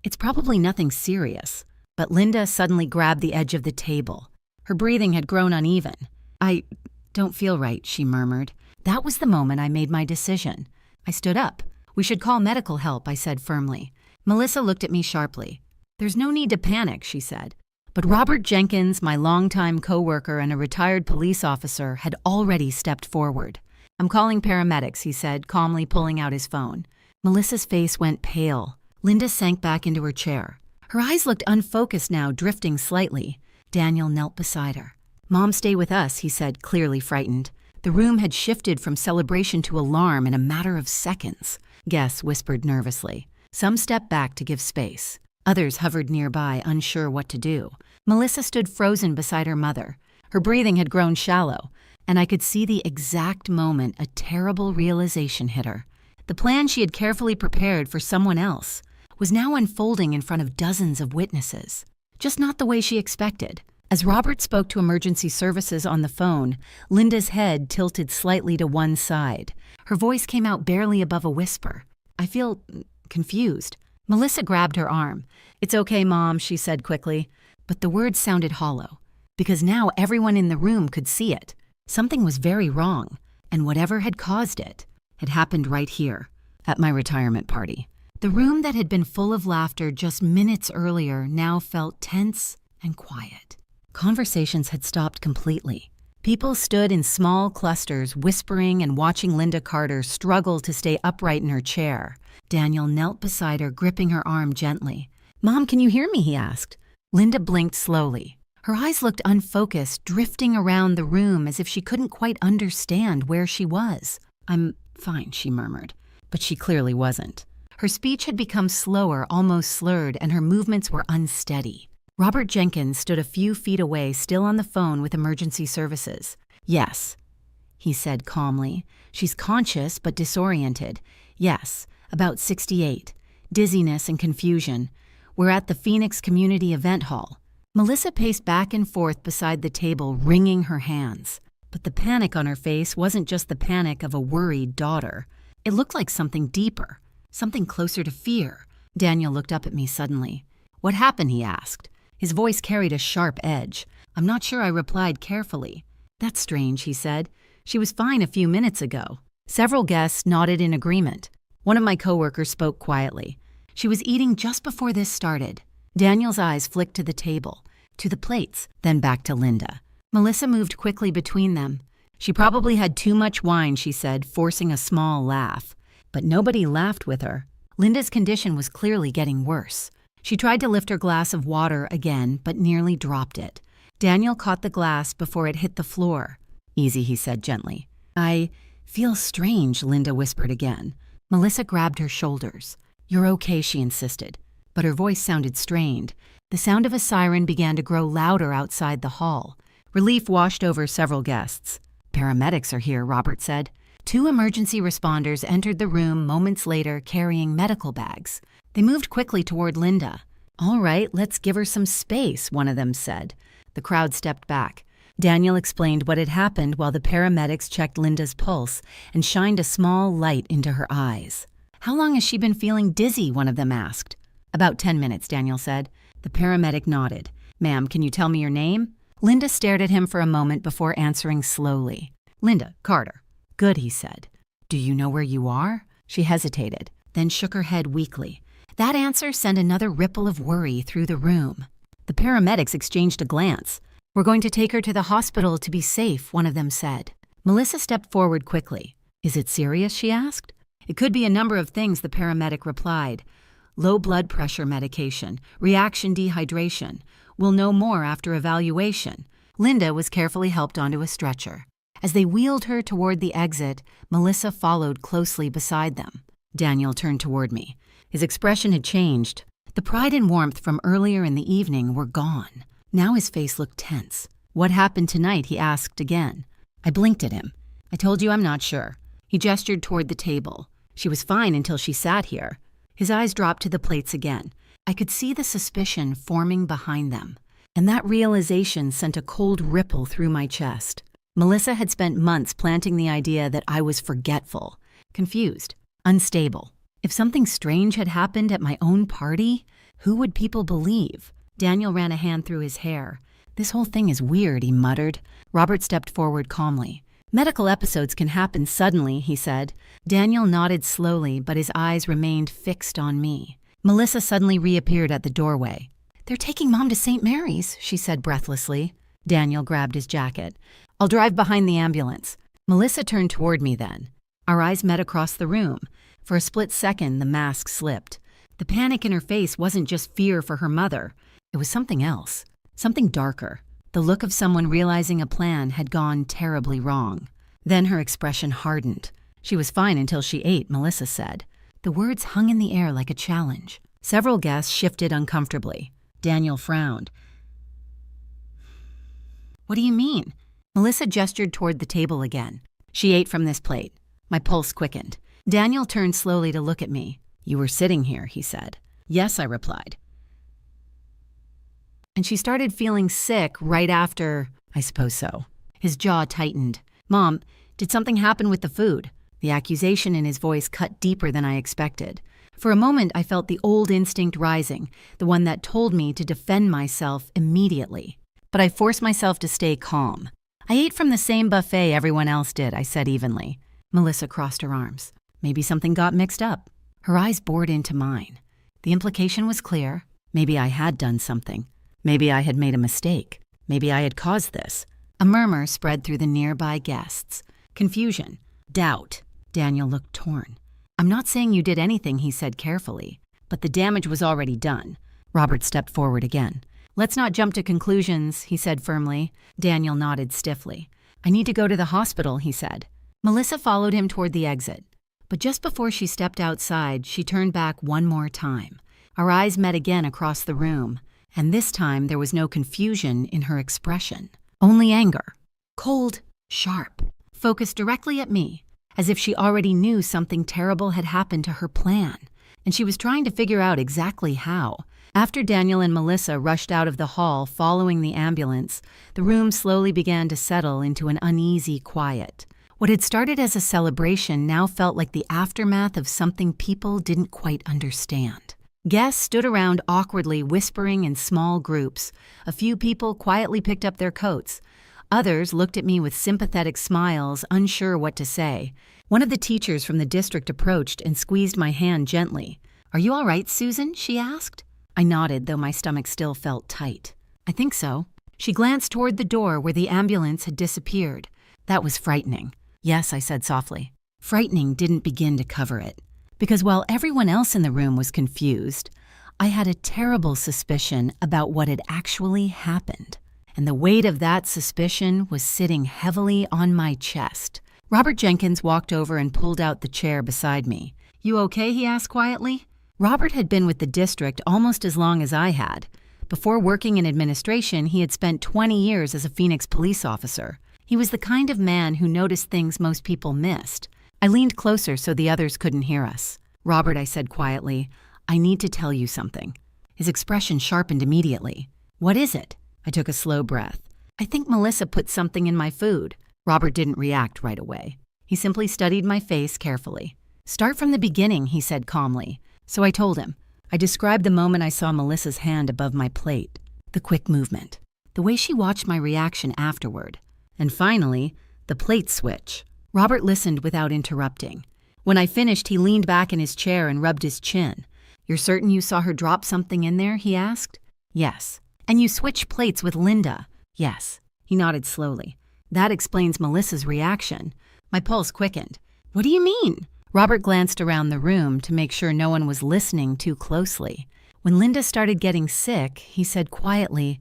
it's probably nothing serious." But Linda suddenly grabbed the edge of the table. Her breathing had grown uneven. "I don't feel right," she murmured. That was the moment I made my decision. I stood up. "We should call medical help," I said firmly. Melissa looked at me sharply. "There's no need to panic," she said. But Robert Jenkins, my longtime coworker and a retired police officer, had already stepped forward. "I'm calling paramedics," he said, calmly pulling out his phone. Melissa's face went pale. Linda sank back into her chair. Her eyes looked unfocused now, drifting slightly. Daniel knelt beside her. "Mom, stay with us," he said, clearly frightened. The room had shifted from celebration to alarm in a matter of seconds. Guests whispered nervously. Some stepped back to give space. Others hovered nearby, unsure what to do. Melissa stood frozen beside her mother. Her breathing had grown shallow, and I could see the exact moment a terrible realization hit her. The plan she had carefully prepared for someone else was now unfolding in front of dozens of witnesses. Just not the way she expected. As Robert spoke to emergency services on the phone, Linda's head tilted slightly to one side. Her voice came out barely above a whisper. "I feel confused." Melissa grabbed her arm. "It's okay, Mom," she said quickly. But the words sounded hollow, because now everyone in the room could see it. Something was very wrong, and whatever had caused it had happened right here, at my retirement party. The room that had been full of laughter just minutes earlier now felt tense and quiet. Conversations had stopped completely. People stood in small clusters, whispering and watching Linda Carter struggle to stay upright in her chair. Daniel knelt beside her, gripping her arm gently. "Mom, can you hear me?" he asked. Linda blinked slowly. Her eyes looked unfocused, drifting around the room as if she couldn't quite understand where she was. "I'm fine," she murmured, but she clearly wasn't. Her speech had become slower, almost slurred, and her movements were unsteady. Robert Jenkins stood a few feet away, still on the phone with emergency services. "Yes," he said calmly. "She's conscious but disoriented. Yes, about 68. Dizziness and confusion. We're at the Phoenix Community Event Hall." Melissa paced back and forth beside the table, wringing her hands. But the panic on her face wasn't just the panic of a worried daughter. It looked like something deeper, something closer to fear. Daniel looked up at me suddenly. "What happened?" he asked. His voice carried a sharp edge. I'm not sure, I replied carefully. That's strange, he said. She was fine a few minutes ago. Several guests nodded in agreement. One of my coworkers spoke quietly. She was eating just before this started. Daniel's eyes flicked to the table, to the plates, then back to Linda. Melissa moved quickly between them. She probably had too much wine, she said, forcing a small laugh. But nobody laughed with her. Linda's condition was clearly getting worse. She tried to lift her glass of water again, but nearly dropped it. Daniel caught the glass before it hit the floor. Easy, he said gently. I feel strange, Linda whispered again. Melissa grabbed her shoulders. You're okay, she insisted. But her voice sounded strained. The sound of a siren began to grow louder outside the hall. Relief washed over several guests. Paramedics are here, Robert said. 2 emergency responders entered the room moments later carrying medical bags. They moved quickly toward Linda. All right, let's give her some space, one of them said. The crowd stepped back. Daniel explained what had happened while the paramedics checked Linda's pulse and shined a small light into her eyes. How long has she been feeling dizzy, one of them asked. About 10 minutes, Daniel said. The paramedic nodded. Ma'am, can you tell me your name? Linda stared at him for a moment before answering slowly. Linda Carter. Good, he said. Do you know where you are? She hesitated, then shook her head weakly. That answer sent another ripple of worry through the room. The paramedics exchanged a glance. We're going to take her to the hospital to be safe, one of them said. Melissa stepped forward quickly. Is it serious, she asked. It could be a number of things, the paramedic replied. Low blood pressure medication, reaction dehydration. We'll know more after evaluation. Linda was carefully helped onto a stretcher. As they wheeled her toward the exit, Melissa followed closely beside them. Daniel turned toward me. His expression had changed. The pride and warmth from earlier in the evening were gone. Now his face looked tense. What happened tonight, he asked again. I blinked at him. I told you I'm not sure. He gestured toward the table. She was fine until she sat here. His eyes dropped to the plates again. I could see the suspicion forming behind them, and that realization sent a cold ripple through my chest. Melissa had spent months planting the idea that I was forgetful, confused, unstable. If something strange had happened at my own party, who would people believe? Daniel ran a hand through his hair. This whole thing is weird, he muttered. Robert stepped forward calmly. Medical episodes can happen suddenly, he said. Daniel nodded slowly, but his eyes remained fixed on me. Melissa suddenly reappeared at the doorway. They're taking Mom to St. Mary's, she said breathlessly. Daniel grabbed his jacket. I'll drive behind the ambulance. Melissa turned toward me then. Our eyes met across the room. For a split second, the mask slipped. The panic in her face wasn't just fear for her mother. It was something else, something darker. The look of someone realizing a plan had gone terribly wrong. Then her expression hardened. She was fine until she ate, Melissa said. The words hung in the air like a challenge. Several guests shifted uncomfortably. Daniel frowned. What do you mean? Melissa gestured toward the table again. She ate from this plate. My pulse quickened. Daniel turned slowly to look at me. You were sitting here, he said. Yes, I replied. And she started feeling sick right after. I suppose so. His jaw tightened. Mom, did something happen with the food? The accusation in his voice cut deeper than I expected. For a moment, I felt the old instinct rising, the one that told me to defend myself immediately. But I forced myself to stay calm. I ate from the same buffet everyone else did, I said evenly. Melissa crossed her arms. Maybe something got mixed up. Her eyes bored into mine. The implication was clear. Maybe I had done something. Maybe I had made a mistake. Maybe I had caused this. A murmur spread through the nearby guests. Confusion. Doubt. Daniel looked torn. I'm not saying you did anything, he said carefully, but the damage was already done. Robert stepped forward again. Let's not jump to conclusions, he said firmly. Daniel nodded stiffly. I need to go to the hospital, he said. Melissa followed him toward the exit. But just before she stepped outside, she turned back one more time. Our eyes met again across the room, and this time there was no confusion in her expression. Only anger. Cold, sharp, focused directly at me, as if she already knew something terrible had happened to her plan, and she was trying to figure out exactly how. After Daniel and Melissa rushed out of the hall following the ambulance, the room slowly began to settle into an uneasy quiet. What had started as a celebration now felt like the aftermath of something people didn't quite understand. Guests stood around awkwardly whispering in small groups. A few people quietly picked up their coats. Others looked at me with sympathetic smiles, unsure what to say. One of the teachers from the district approached and squeezed my hand gently. "Are you all right, Susan?" she asked. I nodded, though my stomach still felt tight. "I think so." She glanced toward the door where the ambulance had disappeared. "That was frightening." "Yes," I said softly. Frightening didn't begin to cover it. Because while everyone else in the room was confused, I had a terrible suspicion about what had actually happened. And the weight of that suspicion was sitting heavily on my chest. Robert Jenkins walked over and pulled out the chair beside me. "You okay?" he asked quietly. Robert had been with the district almost as long as I had. Before working in administration, he had spent 20 years as a Phoenix police officer. He was the kind of man who noticed things most people missed. I leaned closer so the others couldn't hear us. "Robert," I said quietly, "I need to tell you something." His expression sharpened immediately. "What is it?" I took a slow breath. "I think Melissa put something in my food." Robert didn't react right away. He simply studied my face carefully. "Start from the beginning," he said calmly. So I told him. I described the moment I saw Melissa's hand above my plate, the quick movement, the way she watched my reaction afterward, and finally, the plate switch. Robert listened without interrupting. When I finished, he leaned back in his chair and rubbed his chin. "You're certain you saw her drop something in there?" he asked. "Yes." "And you switched plates with Linda?" "Yes." He nodded slowly. "That explains Melissa's reaction." My pulse quickened. "What do you mean?" Robert glanced around the room to make sure no one was listening too closely. When Linda started getting sick, he said quietly,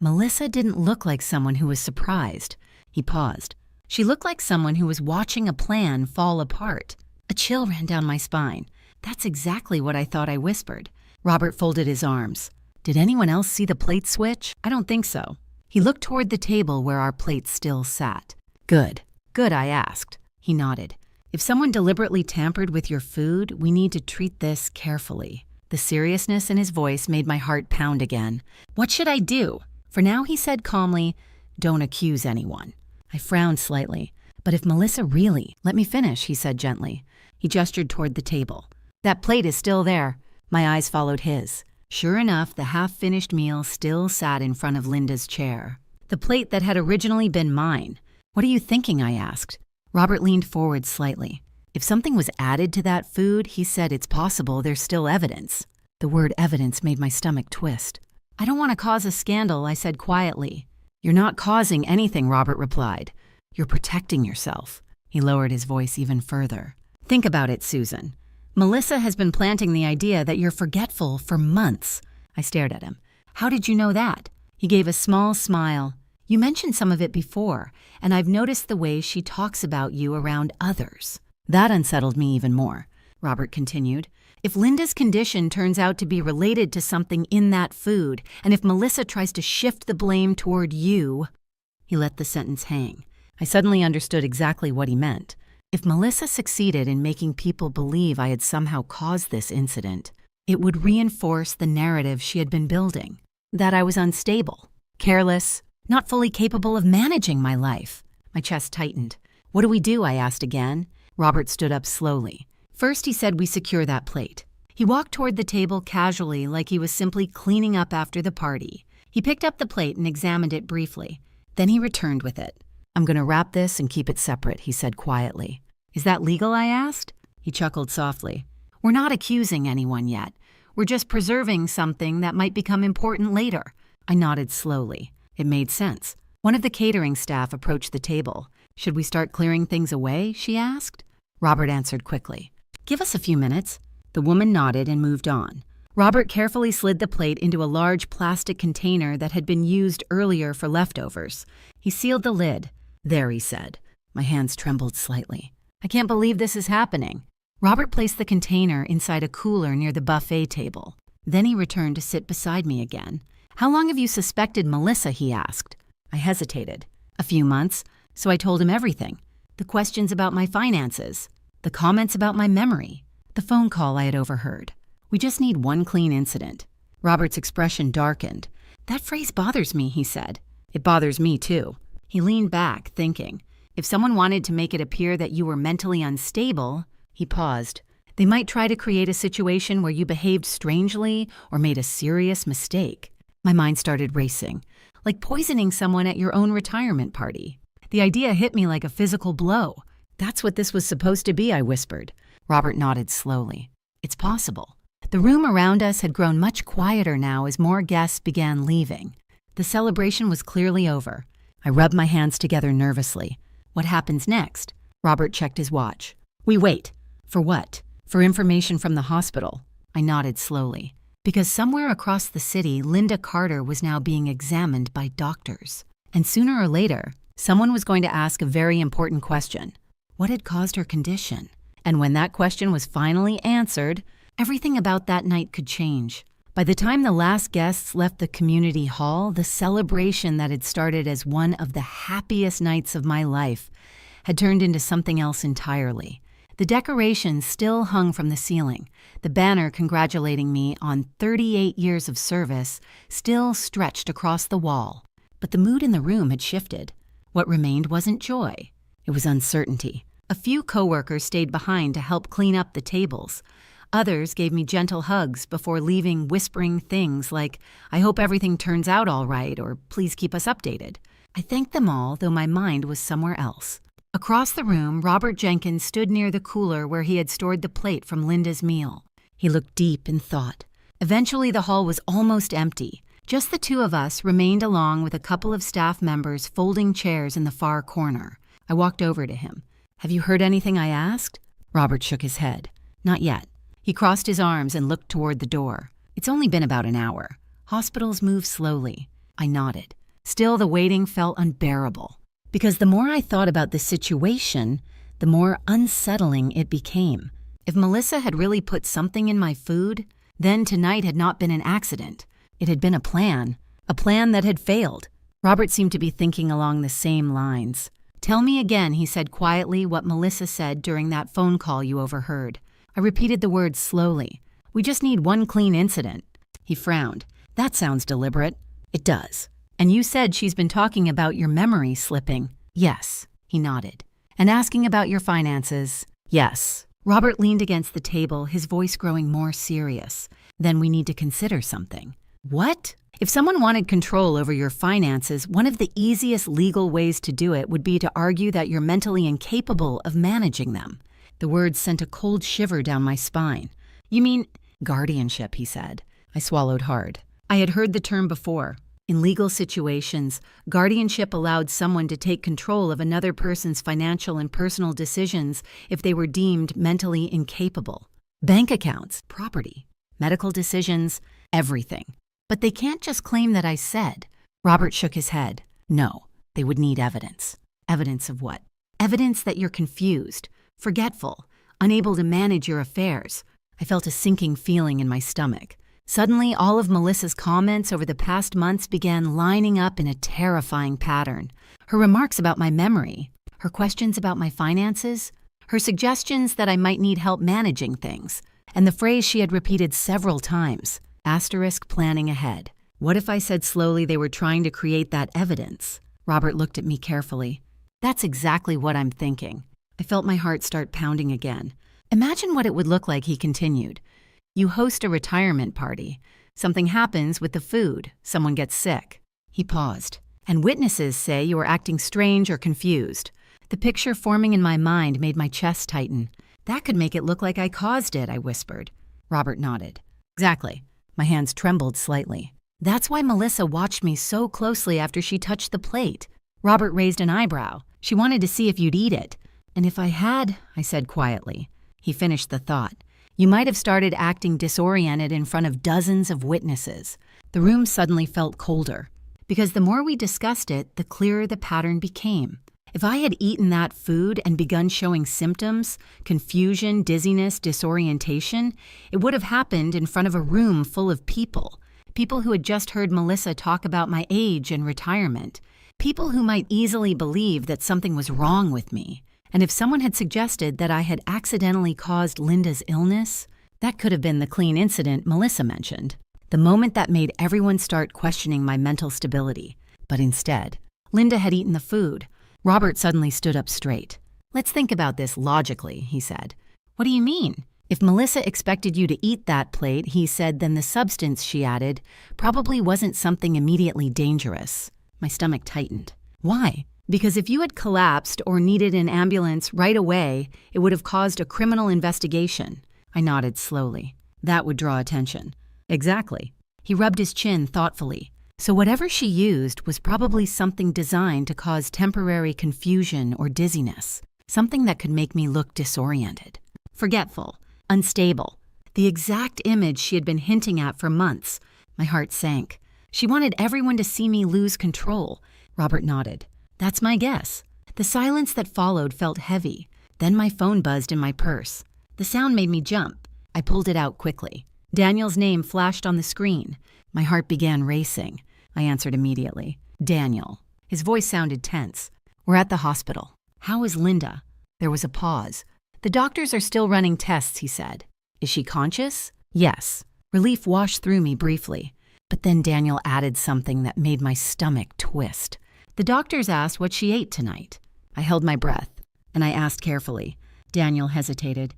"Melissa didn't look like someone who was surprised." He paused. "She looked like someone who was watching a plan fall apart." A chill ran down my spine. "That's exactly what I thought," I whispered. Robert folded his arms. "Did anyone else see the plate switch?" "I don't think so." He looked toward the table where our plates still sat. "Good." "Good," I asked. He nodded. "If someone deliberately tampered with your food, we need to treat this carefully." The seriousness in his voice made my heart pound again. "What should I do?" For now, he said calmly, "Don't accuse anyone." I frowned slightly. "But if Melissa really—" "Let me finish," he said gently. He gestured toward the table. "That plate is still there." My eyes followed his. Sure enough, the half-finished meal still sat in front of Linda's chair. The plate that had originally been mine. "What are you thinking?" I asked. Robert leaned forward slightly. "If something was added to that food," he said, "it's possible there's still evidence." The word evidence made my stomach twist. "I don't want to cause a scandal," I said quietly. "You're not causing anything," Robert replied. "You're protecting yourself." He lowered his voice even further. "Think about it, Susan. Melissa has been planting the idea that you're forgetful for months." I stared at him. "How did you know that?" He gave a small smile. "You mentioned some of it before, and I've noticed the way she talks about you around others." That unsettled me even more. Robert continued. "If Linda's condition turns out to be related to something in that food, and if Melissa tries to shift the blame toward you—" He let the sentence hang. I suddenly understood exactly what he meant. If Melissa succeeded in making people believe I had somehow caused this incident, it would reinforce the narrative she had been building, that I was unstable, careless, not fully capable of managing my life. My chest tightened. "What do we do?" I asked again. Robert stood up slowly. First, he said we secure that plate. He walked toward the table casually, like he was simply cleaning up after the party. He picked up the plate and examined it briefly. Then he returned with it. "I'm going to wrap this and keep it separate," he said quietly. "Is that legal?" I asked. He chuckled softly. "We're not accusing anyone yet. We're just preserving something that might become important later." I nodded slowly. It made sense. One of the catering staff approached the table. "Should we start clearing things away?" she asked. Robert answered quickly. "Give us a few minutes." The woman nodded and moved on. Robert carefully slid the plate into a large plastic container that had been used earlier for leftovers. He sealed the lid. "There," he said. My hands trembled slightly. "I can't believe this is happening." Robert placed the container inside a cooler near the buffet table. Then he returned to sit beside me again. "How long have you suspected Melissa?" he asked. I hesitated. "A few months." So I told him everything. The questions about my finances, the comments about my memory, the phone call I had overheard. "We just need one clean incident." Robert's expression darkened. "That phrase bothers me," he said. "It bothers me too." He leaned back, thinking. "If someone wanted to make it appear that you were mentally unstable—" He paused. They might try to create a situation where you behaved strangely or made a serious mistake. My mind started racing, like poisoning someone at your own retirement party. The idea hit me like a physical blow. That's what this was supposed to be, I whispered. Robert nodded slowly. It's possible. The room around us had grown much quieter now as more guests began leaving. The celebration was clearly over. I rubbed my hands together nervously. What happens next? Robert checked his watch. We wait. For what? For information from the hospital. I nodded slowly. Because somewhere across the city, Linda Carter was now being examined by doctors. And sooner or later, someone was going to ask a very important question. What had caused her condition? And when that question was finally answered, everything about that night could change. By the time the last guests left the community hall, the celebration that had started as one of the happiest nights of my life had turned into something else entirely. The decorations still hung from the ceiling. The banner congratulating me on 38 years of service still stretched across the wall. But the mood in the room had shifted. What remained wasn't joy. It was uncertainty. A few coworkers stayed behind to help clean up the tables. Others gave me gentle hugs before leaving, whispering things like, I hope everything turns out all right, or please keep us updated. I thanked them all, though my mind was somewhere else. Across the room, Robert Jenkins stood near the cooler where he had stored the plate from Linda's meal. He looked deep in thought. Eventually, the hall was almost empty. Just the two of us remained, along with a couple of staff members folding chairs in the far corner. I walked over to him. Have you heard anything? I asked. Robert shook his head. Not yet. He crossed his arms and looked toward the door. It's only been about an hour. Hospitals move slowly. I nodded. Still, the waiting felt unbearable. Because the more I thought about the situation, the more unsettling it became. If Melissa had really put something in my food, then tonight had not been an accident. It had been a plan that had failed. Robert seemed to be thinking along the same lines. Tell me again, he said quietly, what Melissa said during that phone call you overheard. I repeated the words slowly. We just need one clean incident. He frowned. That sounds deliberate. It does. And you said she's been talking about your memory slipping. Yes, he nodded. And asking about your finances. Yes. Robert leaned against the table, his voice growing more serious. Then we need to consider something. What? If someone wanted control over your finances, one of the easiest legal ways to do it would be to argue that you're mentally incapable of managing them. The words sent a cold shiver down my spine. You mean guardianship, he said. I swallowed hard. I had heard the term before. In legal situations, guardianship allowed someone to take control of another person's financial and personal decisions if they were deemed mentally incapable. Bank accounts, property, medical decisions, everything. But they can't just claim that I said. Robert shook his head. No, they would need evidence. Evidence of what? Evidence that you're confused, forgetful, unable to manage your affairs. I felt a sinking feeling in my stomach. Suddenly, all of Melissa's comments over the past months began lining up in a terrifying pattern. Her remarks about my memory, her questions about my finances, her suggestions that I might need help managing things, and the phrase she had repeated several times, *planning ahead. What if I said slowly they were trying to create that evidence? Robert looked at me carefully. That's exactly what I'm thinking. I felt my heart start pounding again. Imagine what it would look like, he continued. You host a retirement party. Something happens with the food. Someone gets sick. He paused. And witnesses say you are acting strange or confused. The picture forming in my mind made my chest tighten. That could make it look like I caused it, I whispered. Robert nodded. Exactly. My hands trembled slightly. That's why Melissa watched me so closely after she touched the plate. Robert raised an eyebrow. She wanted to see if you'd eat it. And if I had, I said quietly. He finished the thought. You might have started acting disoriented in front of dozens of witnesses. The room suddenly felt colder. Because the more we discussed it, the clearer the pattern became. If I had eaten that food and begun showing symptoms, confusion, dizziness, disorientation, it would have happened in front of a room full of people. People who had just heard Melissa talk about my age and retirement. People who might easily believe that something was wrong with me. And if someone had suggested that I had accidentally caused Linda's illness, that could have been the clean incident Melissa mentioned. The moment that made everyone start questioning my mental stability. But instead, Linda had eaten the food. Robert suddenly stood up straight. Let's think about this logically, he said. What do you mean? If Melissa expected you to eat that plate, he said, then the substance, she added, probably wasn't something immediately dangerous. My stomach tightened. Why? Because if you had collapsed or needed an ambulance right away, it would have caused a criminal investigation. I nodded slowly. That would draw attention. Exactly. He rubbed his chin thoughtfully. So whatever she used was probably something designed to cause temporary confusion or dizziness, something that could make me look disoriented, forgetful, unstable. The exact image she had been hinting at for months. My heart sank. She wanted everyone to see me lose control. Robert nodded. That's my guess. The silence that followed felt heavy. Then my phone buzzed in my purse. The sound made me jump. I pulled it out quickly. Daniel's name flashed on the screen. My heart began racing. I answered immediately. Daniel. His voice sounded tense. We're at the hospital. How is Linda? There was a pause. The doctors are still running tests, he said. Is she conscious? Yes. Relief washed through me briefly. But then Daniel added something that made my stomach twist. The doctors asked what she ate tonight. I held my breath, and I asked carefully. Daniel hesitated.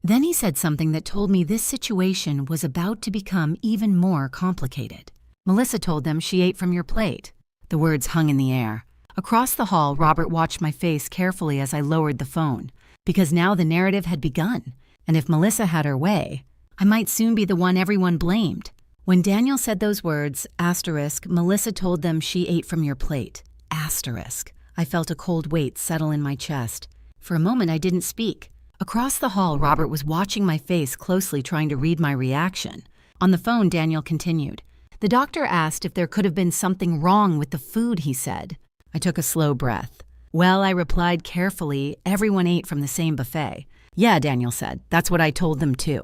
Then he said something that told me this situation was about to become even more complicated. Melissa told them she ate from your plate. The words hung in the air. Across the hall, Robert watched my face carefully as I lowered the phone, because now the narrative had begun, and if Melissa had her way, I might soon be the one everyone blamed. When Daniel said those words, asterisk, Melissa told them she ate from your plate, asterisk, I felt a cold weight settle in my chest. For a moment, I didn't speak. Across the hall, Robert was watching my face closely, trying to read my reaction. On the phone, Daniel continued. The doctor asked if there could have been something wrong with the food, he said. I took a slow breath. Well, I replied carefully, everyone ate from the same buffet. Yeah, Daniel said. That's what I told them too.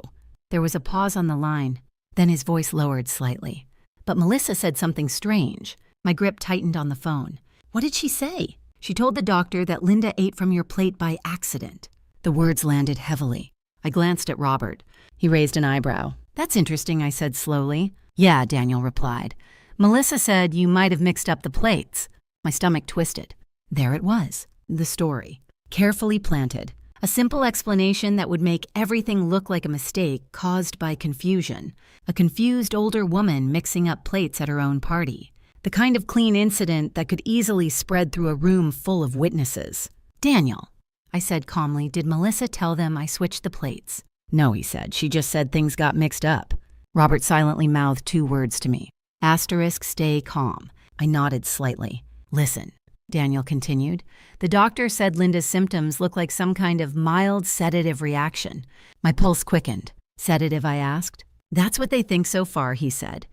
There was a pause on the line. Then his voice lowered slightly. But Melissa said something strange. My grip tightened on the phone. What did she say? She told the doctor that Linda ate from your plate by accident. The words landed heavily. I glanced at Robert. He raised an eyebrow. That's interesting, I said slowly. Yeah, Daniel replied. Melissa said you might have mixed up the plates. My stomach twisted. There it was, the story, carefully planted. A simple explanation that would make everything look like a mistake caused by confusion. A confused older woman mixing up plates at her own party. The kind of clean incident that could easily spread through a room full of witnesses. Daniel, I said calmly, did Melissa tell them I switched the plates? No, he said. She just said things got mixed up. Robert silently mouthed two words to me. Asterisk, stay calm. I nodded slightly. Listen, Daniel continued. The doctor said Linda's symptoms look like some kind of mild sedative reaction. My pulse quickened. Sedative, I asked. That's what they think so far, he said.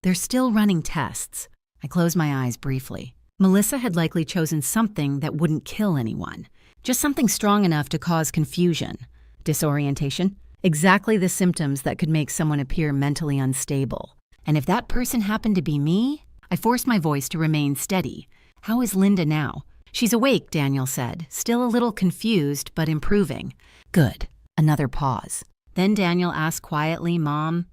They're still running tests. I closed my eyes briefly. Melissa had likely chosen something that wouldn't kill anyone. Just something strong enough to cause confusion. Disorientation. Exactly the symptoms that could make someone appear mentally unstable. And if that person happened to be me, I forced my voice to remain steady. How is Linda now? She's awake, Daniel said, still a little confused, but improving. Good. Another pause. Then Daniel asked quietly, Mom,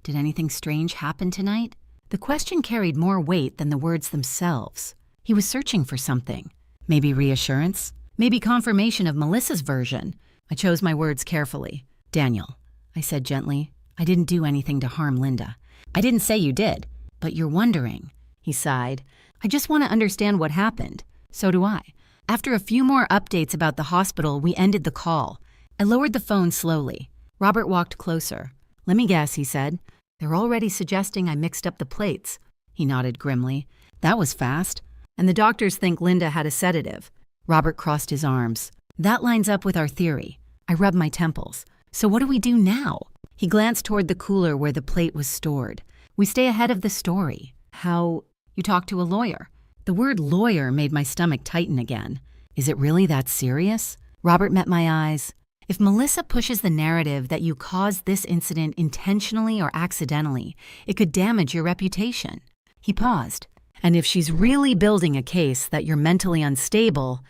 did anything strange happen tonight? The question carried more weight than the words themselves. He was searching for something. Maybe reassurance? Maybe confirmation of Melissa's version. I chose my words carefully. Daniel, I said gently, I didn't do anything to harm Linda. I didn't say you did, but you're wondering. He sighed. I just want to understand what happened. So do I. After a few more updates about the hospital, we ended the call. I lowered the phone slowly. Robert walked closer. Let me guess, he said. They're already suggesting I mixed up the plates. He nodded grimly. That was fast. And the doctors think Linda had a sedative. Robert crossed his arms. That lines up with our theory. I rubbed my temples. So what do we do now? He glanced toward the cooler where the plate was stored. We stay ahead of the story. How? You talk to a lawyer. The word lawyer made my stomach tighten again. Is it really that serious? Robert met my eyes. If Melissa pushes the narrative that you caused this incident intentionally or accidentally, it could damage your reputation. He paused. And if she's really building a case that you're mentally unstable,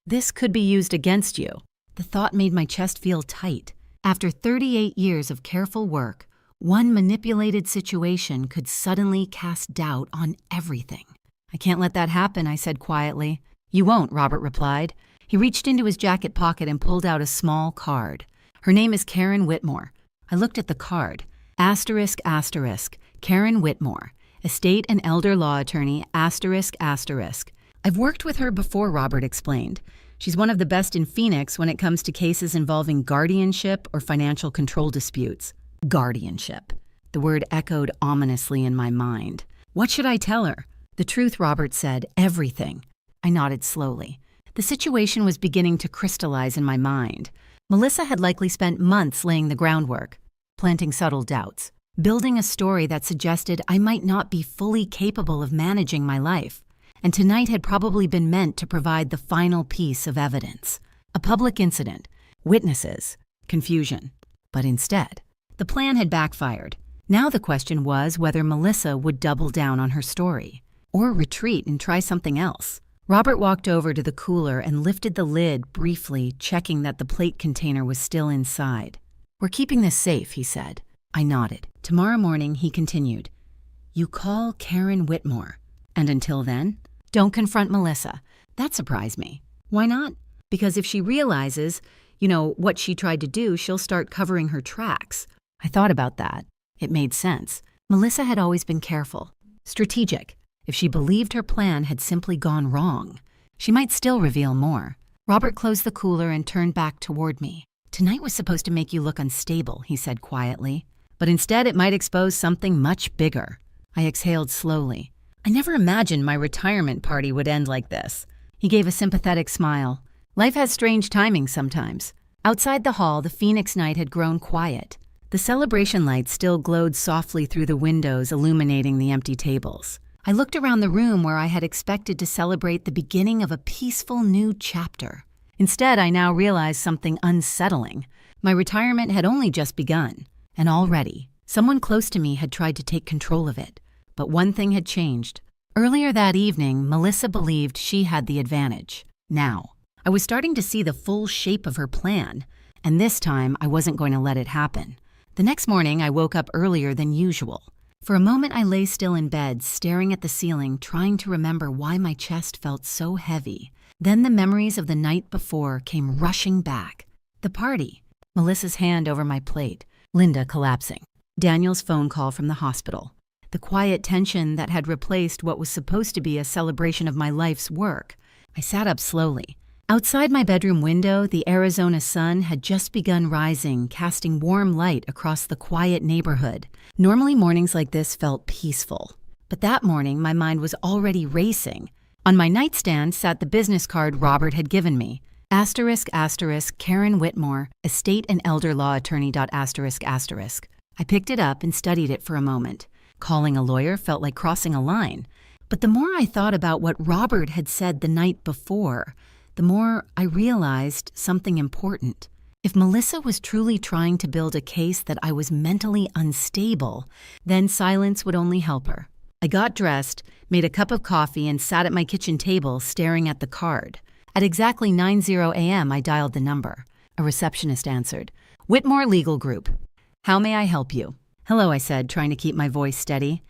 this could be used against you. The thought made my chest feel tight. After 38 years of careful work, one manipulated situation could suddenly cast doubt on everything. I can't let that happen, I said quietly. You won't, Robert replied. He reached into his jacket pocket and pulled out a small card. Her name is Karen Whitmore. I looked at the card. Asterisk, asterisk, Karen Whitmore, estate and elder law attorney, asterisk, asterisk. I've worked with her before, Robert explained. She's one of the best in Phoenix when it comes to cases involving guardianship or financial control disputes. Guardianship. The word echoed ominously in my mind. What should I tell her? The truth, Robert said, everything. I nodded slowly. The situation was beginning to crystallize in my mind. Melissa had likely spent months laying the groundwork, planting subtle doubts, building a story that suggested I might not be fully capable of managing my life. And tonight had probably been meant to provide the final piece of evidence. A public incident, witnesses, confusion. But instead, the plan had backfired. Now the question was whether Melissa would double down on her story, or retreat and try something else. Robert walked over to the cooler and lifted the lid briefly, checking that the plate container was still inside. We're keeping this safe, he said. I nodded. Tomorrow morning, he continued, you call Karen Whitmore. And until then, don't confront Melissa. That surprised me. Why not? Because if she realizes, what she tried to do, she'll start covering her tracks. I thought about that. It made sense. Melissa had always been careful, strategic. If she believed her plan had simply gone wrong, she might still reveal more. Robert closed the cooler and turned back toward me. Tonight was supposed to make you look unstable, he said quietly. But instead it might expose something much bigger. I exhaled slowly. I never imagined my retirement party would end like this. He gave a sympathetic smile. Life has strange timing sometimes. Outside the hall, the Phoenix night had grown quiet. The celebration lights still glowed softly through the windows, illuminating the empty tables. I looked around the room where I had expected to celebrate the beginning of a peaceful new chapter. Instead, I now realized something unsettling. My retirement had only just begun, and already, someone close to me had tried to take control of it. But one thing had changed. Earlier that evening, Melissa believed she had the advantage. Now, I was starting to see the full shape of her plan, and this time I wasn't going to let it happen. The next morning, I woke up earlier than usual. For a moment, I lay still in bed, staring at the ceiling, trying to remember why my chest felt so heavy. Then the memories of the night before came rushing back. The party, Melissa's hand over my plate, Linda collapsing, Daniel's phone call from the hospital. The quiet tension that had replaced what was supposed to be a celebration of my life's work. I sat up slowly. Outside my bedroom window, the Arizona sun had just begun rising, casting warm light across the quiet neighborhood. Normally mornings like this felt peaceful. But that morning, my mind was already racing. On my nightstand sat the business card Robert had given me. Asterisk, asterisk, Karen Whitmore, estate and elder law attorney. Asterisk, asterisk. I picked it up and studied it for a moment. Calling a lawyer felt like crossing a line. But the more I thought about what Robert had said the night before, the more I realized something important. If Melissa was truly trying to build a case that I was mentally unstable, then silence would only help her. I got dressed, made a cup of coffee, and sat at my kitchen table staring at the card. At exactly 9:00 a.m., I dialed the number. A receptionist answered. Whitmore Legal Group. How may I help you? Hello, I said, trying to keep my voice steady.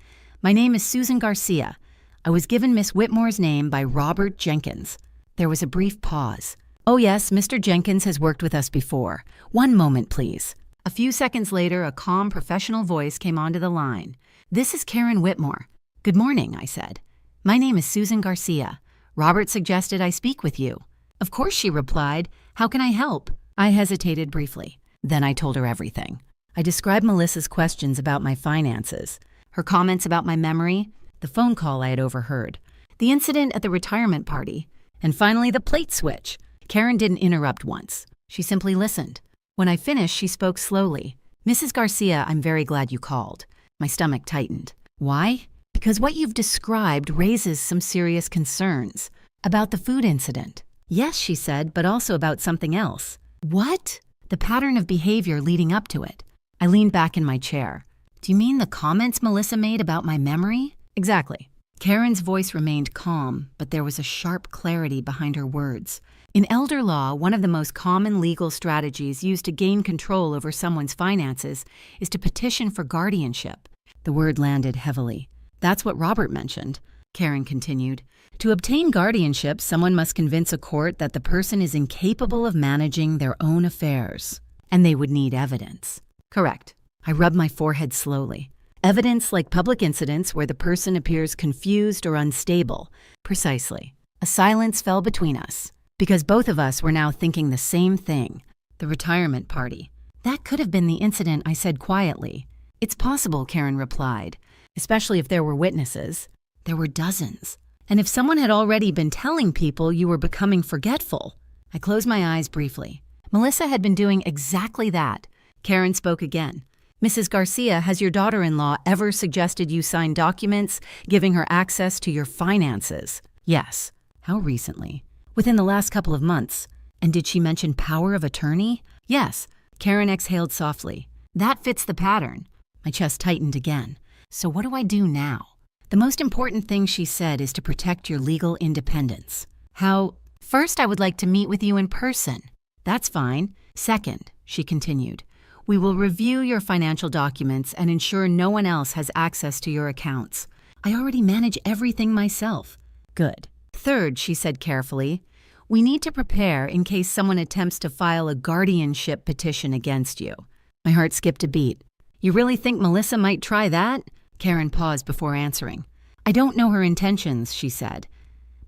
My name is Susan Garcia. I was given Miss Whitmore's name by Robert Jenkins. There was a brief pause. Oh yes, Mr. Jenkins has worked with us before. One moment, please. A few seconds later, a calm, professional voice came onto the line. This is Karen Whitmore. Good morning, I said. My name is Susan Garcia. Robert suggested I speak with you. Of course, she replied. How can I help? I hesitated briefly. Then I told her everything. I described Melissa's questions about my finances, her comments about my memory, the phone call I had overheard, the incident at the retirement party, and finally the plate switch. Karen didn't interrupt once. She simply listened. When I finished, she spoke slowly. Mrs. Garcia, I'm very glad you called. My stomach tightened. Why? Because what you've described raises some serious concerns. About the food incident. Yes, she said, but also about something else. What? The pattern of behavior leading up to it. I leaned back in my chair. Do you mean the comments Melissa made about my memory? Exactly. Karen's voice remained calm, but there was a sharp clarity behind her words. In elder law, one of the most common legal strategies used to gain control over someone's finances is to petition for guardianship. The word landed heavily. That's what Robert mentioned. Karen continued. To obtain guardianship, someone must convince a court that the person is incapable of managing their own affairs. And they would need evidence. Correct. I rubbed my forehead slowly. Evidence like public incidents where the person appears confused or unstable. Precisely. A silence fell between us, because both of us were now thinking the same thing. The retirement party. That could have been the incident, I said quietly. It's possible, Karen replied, especially if there were witnesses. There were dozens. And if someone had already been telling people you were becoming forgetful. I closed my eyes briefly. Melissa had been doing exactly that. Karen spoke again. Mrs. Garcia, has your daughter-in-law ever suggested you sign documents giving her access to your finances? Yes. How recently? Within the last couple of months. And did she mention power of attorney? Yes. Karen exhaled softly. That fits the pattern. My chest tightened again. So what do I do now? The most important thing she said is to protect your legal independence. How? First, I would like to meet with you in person. That's fine. Second, she continued, we will review your financial documents and ensure no one else has access to your accounts. I already manage everything myself. Good. Third, she said carefully, we need to prepare in case someone attempts to file a guardianship petition against you. My heart skipped a beat. You really think Melissa might try that? Karen paused before answering. I don't know her intentions, she said,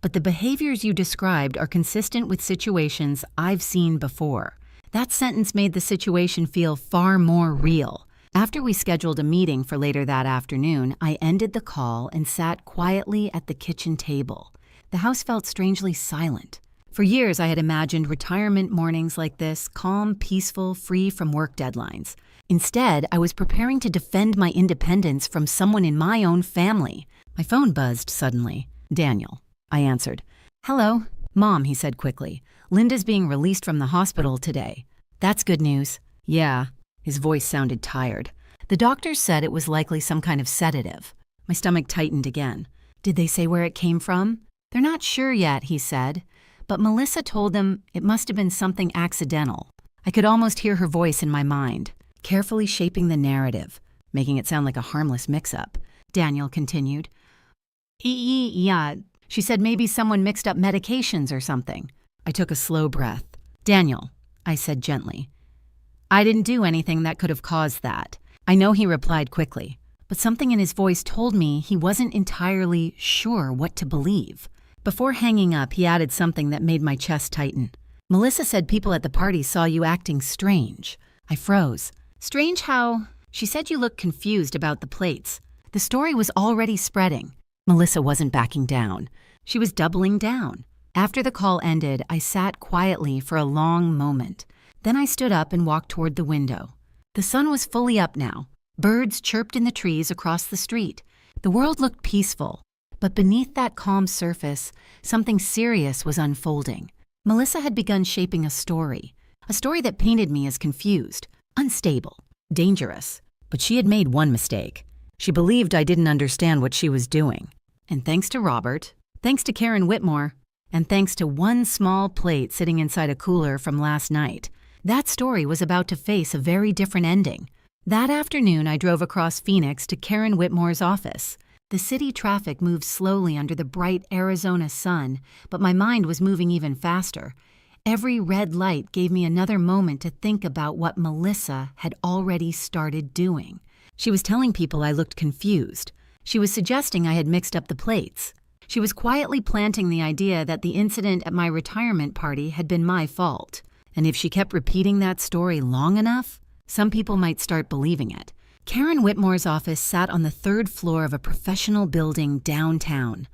but the behaviors you described are consistent with situations I've seen before. That sentence made the situation feel far more real. After we scheduled a meeting for later that afternoon, I ended the call and sat quietly at the kitchen table. The house felt strangely silent. For years, I had imagined retirement mornings like this, calm, peaceful, free from work deadlines. Instead, I was preparing to defend my independence from someone in my own family. My phone buzzed suddenly. Daniel, I answered. Hello. Mom, he said quickly. Linda's being released from the hospital today. That's good news. Yeah. His voice sounded tired. The doctors said it was likely some kind of sedative. My stomach tightened again. Did they say where it came from? They're not sure yet, he said. But Melissa told them it must have been something accidental. I could almost hear her voice in my mind, carefully shaping the narrative, making it sound like a harmless mix-up. Daniel continued. Yeah, she said maybe someone mixed up medications or something. I took a slow breath. Daniel, I said gently. I didn't do anything that could have caused that. I know he replied quickly, but something in his voice told me he wasn't entirely sure what to believe. Before hanging up, he added something that made my chest tighten. Melissa said people at the party saw you acting strange. I froze. Strange how? She said you looked confused about the plates. The story was already spreading. Melissa wasn't backing down. She was doubling down. After the call ended, I sat quietly for a long moment. Then I stood up and walked toward the window. The sun was fully up now. Birds chirped in the trees across the street. The world looked peaceful. But beneath that calm surface, something serious was unfolding. Melissa had begun shaping a story that painted me as confused, unstable, dangerous. But she had made one mistake. She believed I didn't understand what she was doing. And thanks to Robert, thanks to Karen Whitmore, and thanks to one small plate sitting inside a cooler from last night, that story was about to face a very different ending. That afternoon, I drove across Phoenix to Karen Whitmore's office. The city traffic moved slowly under the bright Arizona sun, but my mind was moving even faster. Every red light gave me another moment to think about what Melissa had already started doing. She was telling people I looked confused. She was suggesting I had mixed up the plates. She was quietly planting the idea that the incident at my retirement party had been my fault. And if she kept repeating that story long enough, some people might start believing it. Karen Whitmore's office sat on the third floor of a professional building downtown.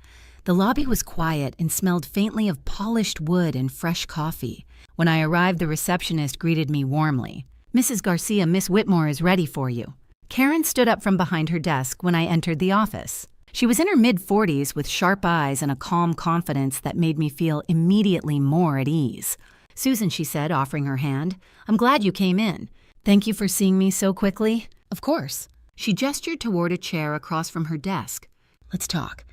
The lobby was quiet and smelled faintly of polished wood and fresh coffee. When I arrived, the receptionist greeted me warmly. Mrs. Garcia, Miss Whitmore is ready for you. Karen stood up from behind her desk when I entered the office. She was in her mid-40s with sharp eyes and a calm confidence that made me feel immediately more at ease. Susan, she said, offering her hand, I'm glad you came in. Thank you for seeing me so quickly. Of course. She gestured toward a chair across from her desk. Let's talk.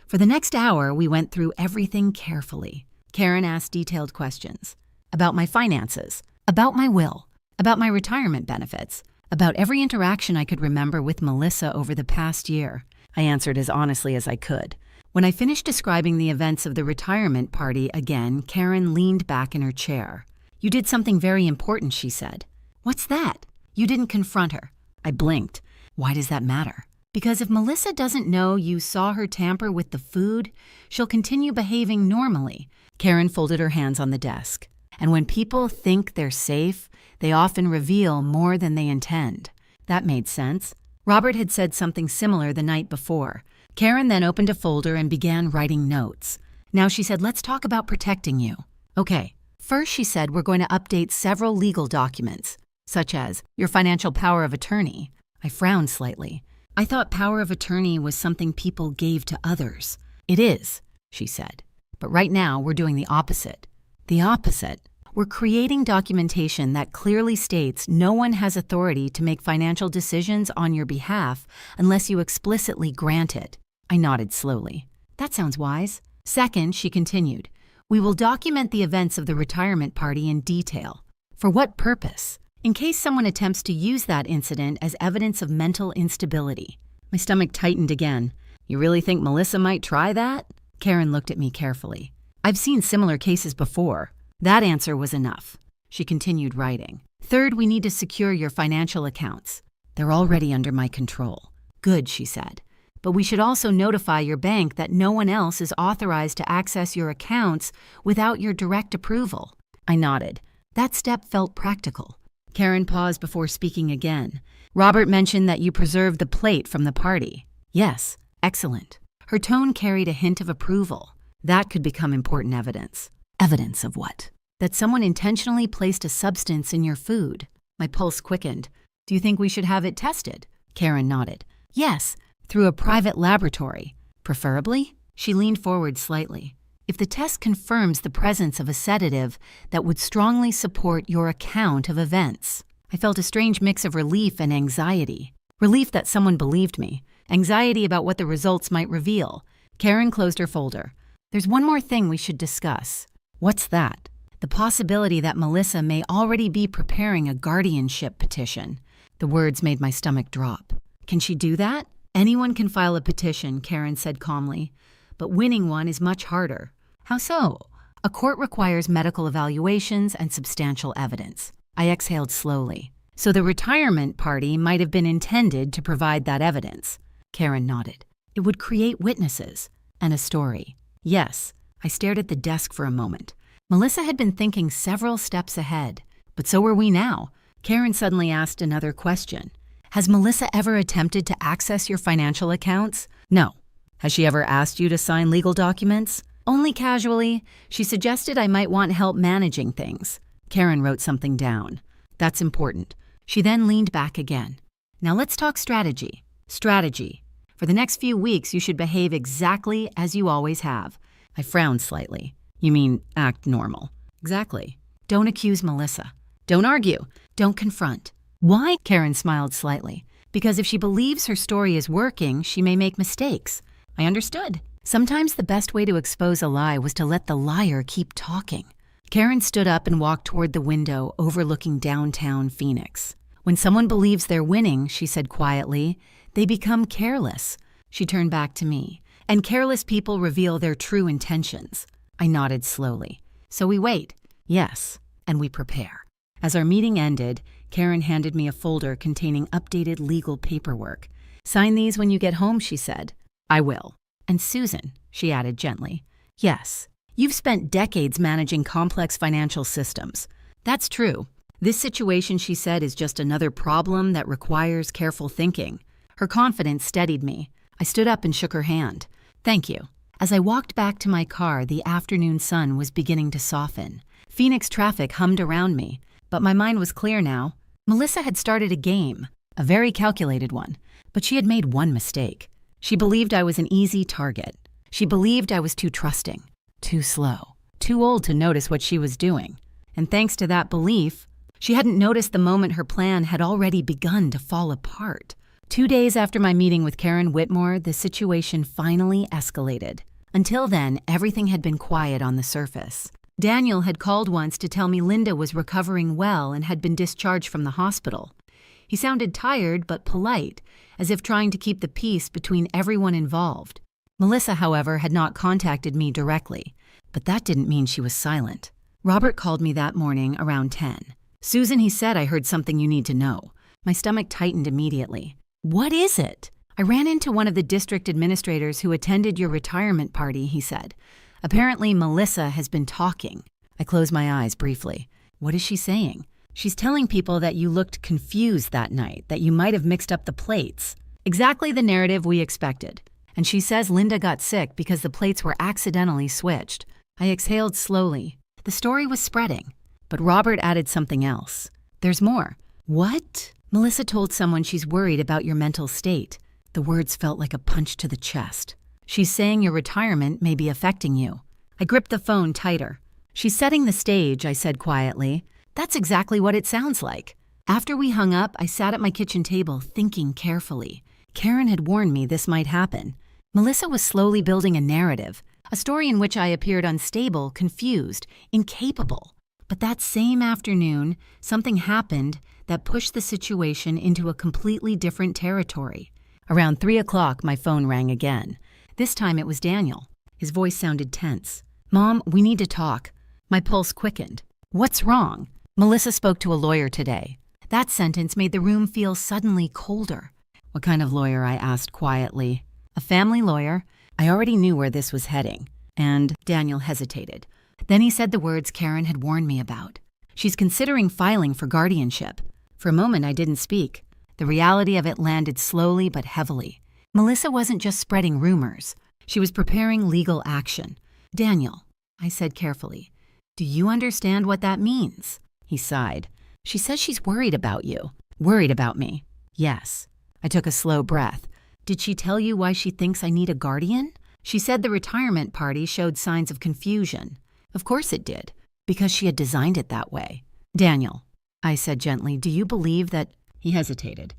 For the next hour, we went through everything carefully. Karen asked detailed questions about my finances, about my will, about my retirement benefits, about every interaction I could remember with Melissa over the past year. I answered as honestly as I could. When I finished describing the events of the retirement party again, Karen leaned back in her chair. "You did something very important," she said. "What's that?" "You didn't confront her." I blinked. "Why does that matter?" "Because if Melissa doesn't know you saw her tamper with the food, she'll continue behaving normally." Karen folded her hands on the desk. "And when people think they're safe, they often reveal more than they intend." That made sense. Robert had said something similar the night before. Karen then opened a folder and began writing notes. Now she said, "Let's talk about protecting you." "Okay." First, she said, "We're going to update several legal documents, such as your financial power of attorney." I frowned slightly. I thought power of attorney was something people gave to others. "It is," she said. "But right now, we're doing the opposite." "The opposite?" "We're creating documentation that clearly states no one has authority to make financial decisions on your behalf unless you explicitly grant it." I nodded slowly. "That sounds wise." "Second," she continued, "we will document the events of the retirement party in detail." "For what purpose?" "In case someone attempts to use that incident as evidence of mental instability." My stomach tightened again. "You really think Melissa might try that?" Karen looked at me carefully. "I've seen similar cases before." That answer was enough. She continued writing. "Third, we need to secure your financial accounts. They're already under my control." "Good," she said. "But we should also notify your bank that no one else is authorized to access your accounts without your direct approval." I nodded. That step felt practical. Karen paused before speaking again. "Robert mentioned that you preserved the plate from the party." "Yes." "Excellent." Her tone carried a hint of approval. "That could become important evidence." "Evidence of what?" "That someone intentionally placed a substance in your food." My pulse quickened. "Do you think we should have it tested?" Karen nodded. "Yes, through a private laboratory. Preferably?" She leaned forward slightly. "If the test confirms the presence of a sedative that would strongly support your account of events." I felt a strange mix of relief and anxiety. Relief that someone believed me. Anxiety about what the results might reveal. Karen closed her folder. "There's one more thing we should discuss." "What's that?" "The possibility that Melissa may already be preparing a guardianship petition." The words made my stomach drop. "Can she do that?" "Anyone can file a petition," Karen said calmly. "But winning one is much harder." "How so?" "A court requires medical evaluations and substantial evidence." I exhaled slowly. "So the retirement party might have been intended to provide that evidence." Karen nodded. "It would create witnesses." "And a story." "Yes." I stared at the desk for a moment. Melissa had been thinking several steps ahead, but so were we now. Karen suddenly asked another question. "Has Melissa ever attempted to access your financial accounts?" "No." "Has she ever asked you to sign legal documents?" "Only casually. She suggested I might want help managing things." Karen wrote something down. "That's important." She then leaned back again. "Now let's talk strategy." "Strategy. For the next few weeks, you should behave exactly as you always have." I frowned slightly. "You mean act normal?" "Exactly. Don't accuse Melissa. Don't argue. Don't confront." "Why?" Karen smiled slightly. "Because if she believes her story is working, she may make mistakes." I understood. Sometimes the best way to expose a lie was to let the liar keep talking. Karen stood up and walked toward the window overlooking downtown Phoenix. "When someone believes they're winning," she said quietly, "they become careless." She turned back to me. "And careless people reveal their true intentions." I nodded slowly. "So we wait." "Yes, and we prepare." As our meeting ended, Karen handed me a folder containing updated legal paperwork. "Sign these when you get home," she said. "I will." "And Susan," she added gently. "Yes, you've spent decades managing complex financial systems." "That's true. This situation," she said, "is just another problem that requires careful thinking." Her confidence steadied me. I stood up and shook her hand. "Thank you." As I walked back to my car, the afternoon sun was beginning to soften. Phoenix traffic hummed around me, but my mind was clear now. Melissa had started a game, a very calculated one, but she had made one mistake. She believed I was an easy target. She believed I was too trusting, too slow, too old to notice what she was doing. And thanks to that belief, she hadn't noticed the moment her plan had already begun to fall apart. 2 days after my meeting with Karen Whitmore, the situation finally escalated. Until then, everything had been quiet on the surface. Daniel had called once to tell me Linda was recovering well and had been discharged from the hospital. He sounded tired but polite, as if trying to keep the peace between everyone involved. Melissa, however, had not contacted me directly, but that didn't mean she was silent. Robert called me that morning around 10. "Susan," he said, "I heard something you need to know." My stomach tightened immediately. "What is it?" "I ran into one of the district administrators who attended your retirement party," he said. "Apparently, Melissa has been talking." I closed my eyes briefly. "What is she saying?" "She's telling people that you looked confused that night, that you might have mixed up the plates." Exactly the narrative we expected. "And she says Linda got sick because the plates were accidentally switched." I exhaled slowly. The story was spreading, but Robert added something else. "There's more." "What?" "Melissa told someone she's worried about your mental state." The words felt like a punch to the chest. "She's saying your retirement may be affecting you." I gripped the phone tighter. "She's setting the stage," I said quietly. "That's exactly what it sounds like." After we hung up, I sat at my kitchen table thinking carefully. Karen had warned me this might happen. Melissa was slowly building a narrative, a story in which I appeared unstable, confused, incapable. But that same afternoon, something happened that pushed the situation into a completely different territory. Around 3 o'clock, my phone rang again. This time it was Daniel. His voice sounded tense. "Mom, we need to talk." My pulse quickened. "What's wrong?" "Melissa spoke to a lawyer today." That sentence made the room feel suddenly colder. "What kind of lawyer?" I asked quietly. "A family lawyer." I already knew where this was heading. And Daniel hesitated. Then he said the words Karen had warned me about. "She's considering filing for guardianship." For a moment, I didn't speak. The reality of it landed slowly but heavily. Melissa wasn't just spreading rumors. She was preparing legal action. "Daniel," I said carefully, "do you understand what that means?" He sighed. "She says she's worried about you." "Worried about me?" "Yes." I took a slow breath. "Did she tell you why she thinks I need a guardian?" "She said the retirement party showed signs of confusion." "Of course it did, because she had designed it that way." "Daniel," I said gently, "do you believe that—" He hesitated.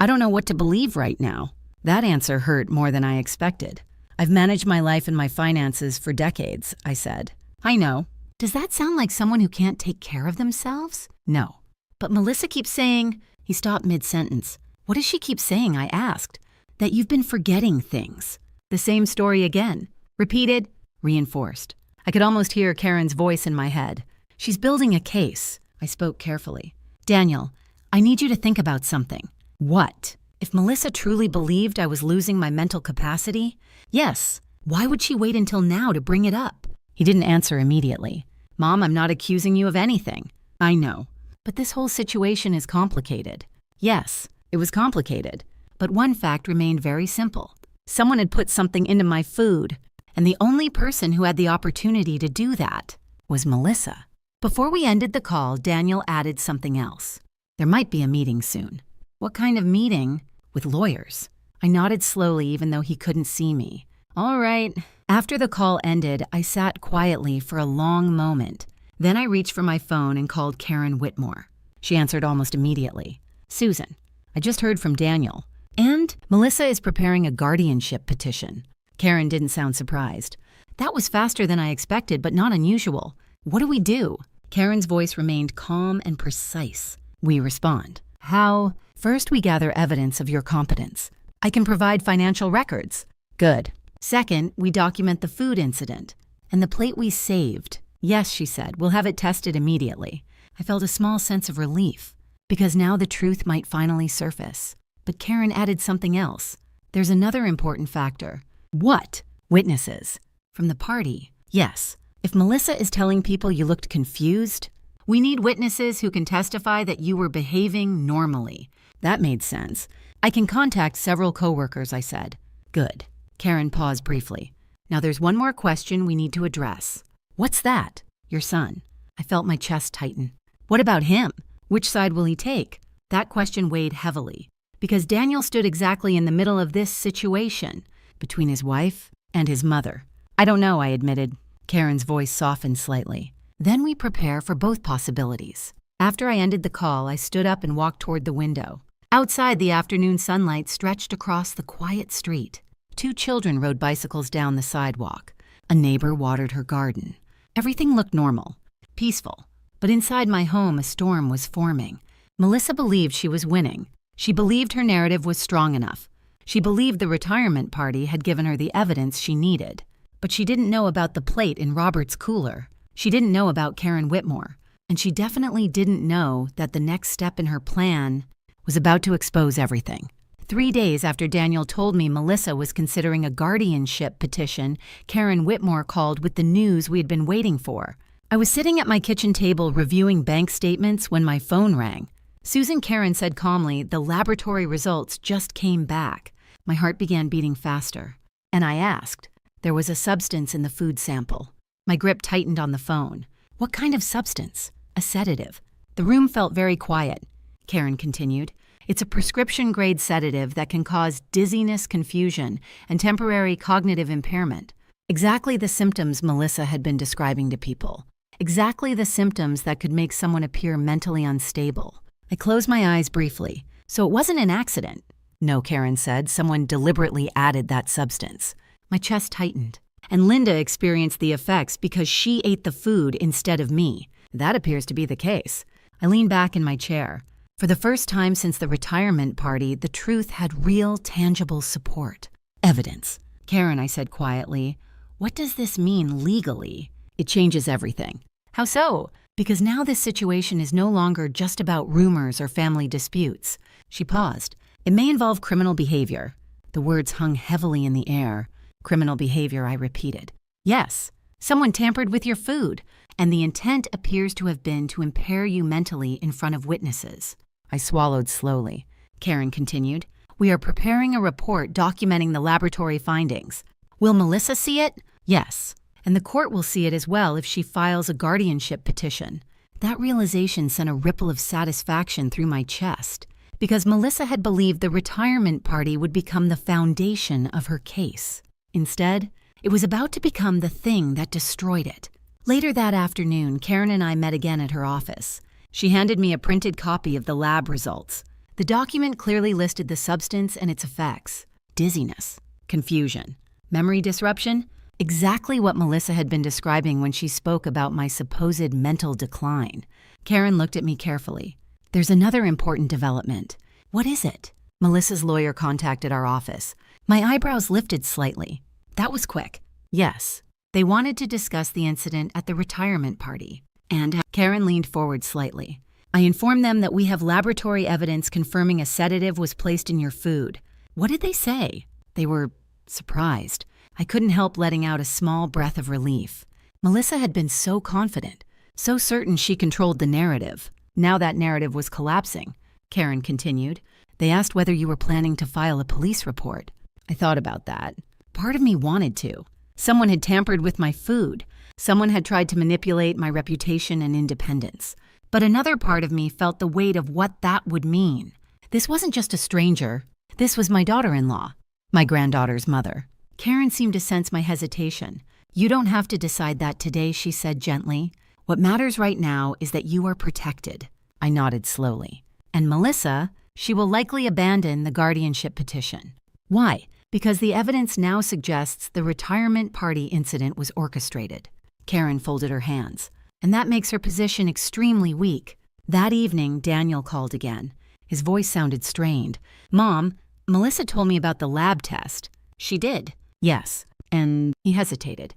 "I don't know what to believe right now." That answer hurt more than I expected. "I've managed my life and my finances for decades," I said. "I know." "Does that sound like someone who can't take care of themselves?" "No." "But Melissa keeps saying—" He stopped mid-sentence. "What does she keep saying?" I asked. "That you've been forgetting things." The same story again. Repeated, reinforced. I could almost hear Karen's voice in my head. "She's building a case." I spoke carefully. "Daniel, I need you to think about something." "What?" "If Melissa truly believed I was losing my mental capacity?" "Yes. Why would she wait until now to bring it up?" He didn't answer immediately. "Mom, I'm not accusing you of anything." "I know. But this whole situation is complicated." Yes, it was complicated. But one fact remained very simple. Someone had put something into my food, and the only person who had the opportunity to do that was Melissa. Before we ended the call, Daniel added something else. "There might be a meeting soon." "What kind of meeting?" "With lawyers." I nodded slowly even though he couldn't see me. "All right." After the call ended, I sat quietly for a long moment. Then I reached for my phone and called Karen Whitmore. She answered almost immediately. "Susan, I just heard from Daniel. And Melissa is preparing a guardianship petition." Karen didn't sound surprised. "That was faster than I expected, but not unusual. What do we do?" Karen's voice remained calm and precise. "We respond." "How?" "First, we gather evidence of your competence. I can provide financial records." "Good." "Second, we document the food incident and the plate we saved." "Yes," she said, "we'll have it tested immediately." I felt a small sense of relief, because now the truth might finally surface. But Karen added something else. "There's another important factor." "What?" "Witnesses." "From the party?" "Yes. If Melissa is telling people you looked confused, we need witnesses who can testify that you were behaving normally." That made sense. "I can contact several coworkers," I said. "Good." Karen paused briefly. "Now there's one more question we need to address." "What's that?" "Your son." I felt my chest tighten. "What about him? Which side will he take?" That question weighed heavily, because Daniel stood exactly in the middle of this situation, between his wife and his mother. "I don't know," I admitted. Karen's voice softened slightly. "Then we prepare for both possibilities." After I ended the call, I stood up and walked toward the window. Outside, the afternoon sunlight stretched across the quiet street. 2 children rode bicycles down the sidewalk. A neighbor watered her garden. Everything looked normal, peaceful. But inside my home, a storm was forming. Melissa believed she was winning. She believed her narrative was strong enough. She believed the retirement party had given her the evidence she needed. But she didn't know about the plate in Robert's cooler. She didn't know about Karen Whitmore. And she definitely didn't know that the next step in her plan was about to expose everything. 3 days after Daniel told me Melissa was considering a guardianship petition, Karen Whitmore called with the news we had been waiting for. I was sitting at my kitchen table reviewing bank statements when my phone rang. Susan Karen said calmly, "The laboratory results just came back." My heart began beating faster. And I asked. There was a substance in the food sample. My grip tightened on the phone. What kind of substance? A sedative. The room felt very quiet. Karen continued. It's a prescription-grade sedative that can cause dizziness, confusion, and temporary cognitive impairment. Exactly the symptoms Melissa had been describing to people. Exactly the symptoms that could make someone appear mentally unstable. I closed my eyes briefly. So it wasn't an accident. No, Karen said. Someone deliberately added that substance. My chest tightened. And Linda experienced the effects because she ate the food instead of me. That appears to be the case. I leaned back in my chair. For the first time since the retirement party, the truth had real, tangible support. Evidence. Karen, I said quietly, what does this mean legally? It changes everything. How so? Because now this situation is no longer just about rumors or family disputes. She paused. It may involve criminal behavior. The words hung heavily in the air. Criminal behavior, I repeated. Yes, someone tampered with your food, and the intent appears to have been to impair you mentally in front of witnesses. I swallowed slowly. Karen continued, we are preparing a report documenting the laboratory findings. Will Melissa see it? Yes. And the court will see it as well if she files a guardianship petition. That realization sent a ripple of satisfaction through my chest, because Melissa had believed the retirement party would become the foundation of her case. Instead, it was about to become the thing that destroyed it. Later that afternoon, Karen and I met again at her office. She handed me a printed copy of the lab results. The document clearly listed the substance and its effects. Dizziness, confusion, memory disruption, exactly what Melissa had been describing when she spoke about my supposed mental decline. Karen looked at me carefully. There's another important development. What is it? Melissa's lawyer contacted our office. My eyebrows lifted slightly. That was quick. Yes. They wanted to discuss the incident at the retirement party. And Karen leaned forward slightly. I informed them that we have laboratory evidence confirming a sedative was placed in your food. What did they say? They were surprised. I couldn't help letting out a small breath of relief. Melissa had been so confident, so certain she controlled the narrative. Now that narrative was collapsing. Karen continued. They asked whether you were planning to file a police report. I thought about that. Part of me wanted to. Someone had tampered with my food. Someone had tried to manipulate my reputation and independence. But another part of me felt the weight of what that would mean. This wasn't just a stranger. This was my daughter-in-law, my granddaughter's mother. Karen seemed to sense my hesitation. You don't have to decide that today, she said gently. What matters right now is that you are protected. I nodded slowly. And Melissa, she will likely abandon the guardianship petition. Why? Because the evidence now suggests the retirement party incident was orchestrated. Karen folded her hands. And that makes her position extremely weak. That evening, Daniel called again. His voice sounded strained. Mom, Melissa told me about the lab test. She did. Yes. And he hesitated.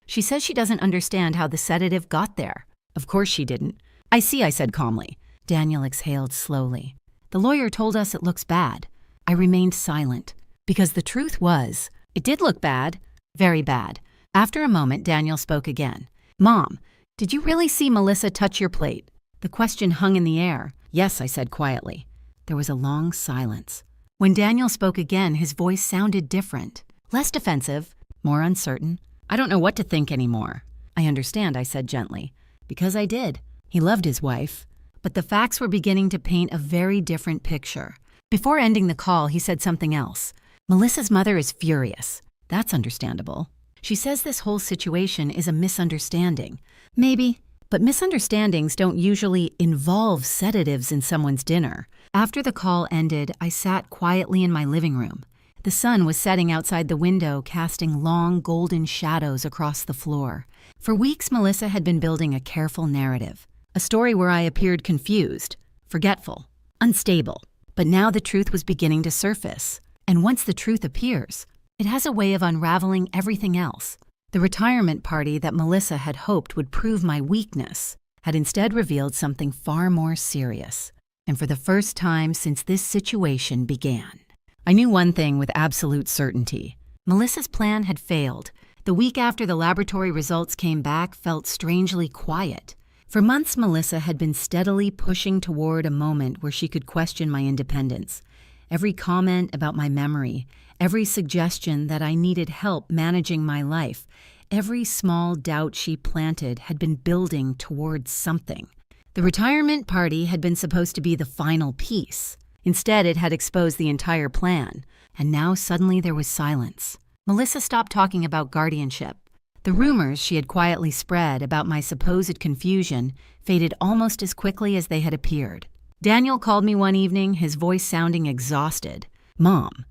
She says she doesn't understand how the sedative got there. Of course she didn't. I see, I said calmly. Daniel exhaled slowly. The lawyer told us it looks bad. I remained silent, because the truth was, it did look bad, very bad. After a moment, Daniel spoke again. Mom, did you really see Melissa touch your plate? The question hung in the air. Yes, I said quietly. There was a long silence. When Daniel spoke again, his voice sounded different, less defensive, more uncertain. I don't know what to think anymore. I understand, I said gently. Because I did. He loved his wife. But the facts were beginning to paint a very different picture. Before ending the call, he said something else. Melissa's mother is furious. That's understandable. She says this whole situation is a misunderstanding. Maybe, but misunderstandings don't usually involve sedatives in someone's dinner. After the call ended, I sat quietly in my living room. The sun was setting outside the window, casting long golden shadows across the floor. For weeks, Melissa had been building a careful narrative, A story where I appeared confused, forgetful, unstable. But now the truth was beginning to surface. And once the truth appears, it has a way of unraveling everything else. The retirement party that Melissa had hoped would prove my weakness had instead revealed something far more serious. And for the first time since this situation began, I knew one thing with absolute certainty. Melissa's plan had failed. The week after the laboratory results came back felt strangely quiet. For months, Melissa had been steadily pushing toward a moment where she could question my independence. Every comment about my memory, every suggestion that I needed help managing my life, every small doubt she planted had been building towards something. The retirement party had been supposed to be the final piece. Instead, it had exposed the entire plan, and now suddenly there was silence. Melissa stopped talking about guardianship. The rumors she had quietly spread about my supposed confusion faded almost as quickly as they had appeared. Daniel called me one evening, his voice sounding exhausted. "Mom,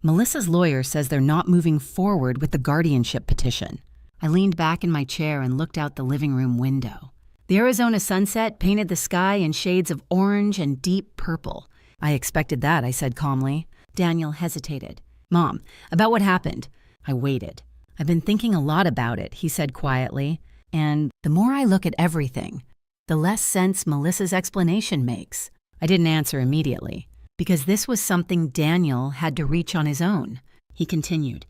Melissa's lawyer says they're not moving forward with the guardianship petition." I leaned back in my chair and looked out the living room window. The Arizona sunset painted the sky in shades of orange and deep purple. "I expected that," I said calmly. Daniel hesitated. "Mom, about what happened?" I waited. "I've been thinking a lot about it," he said quietly, "and the more I look at everything, the less sense Melissa's explanation makes." I didn't answer immediately, because this was something Daniel had to reach on his own. He continued.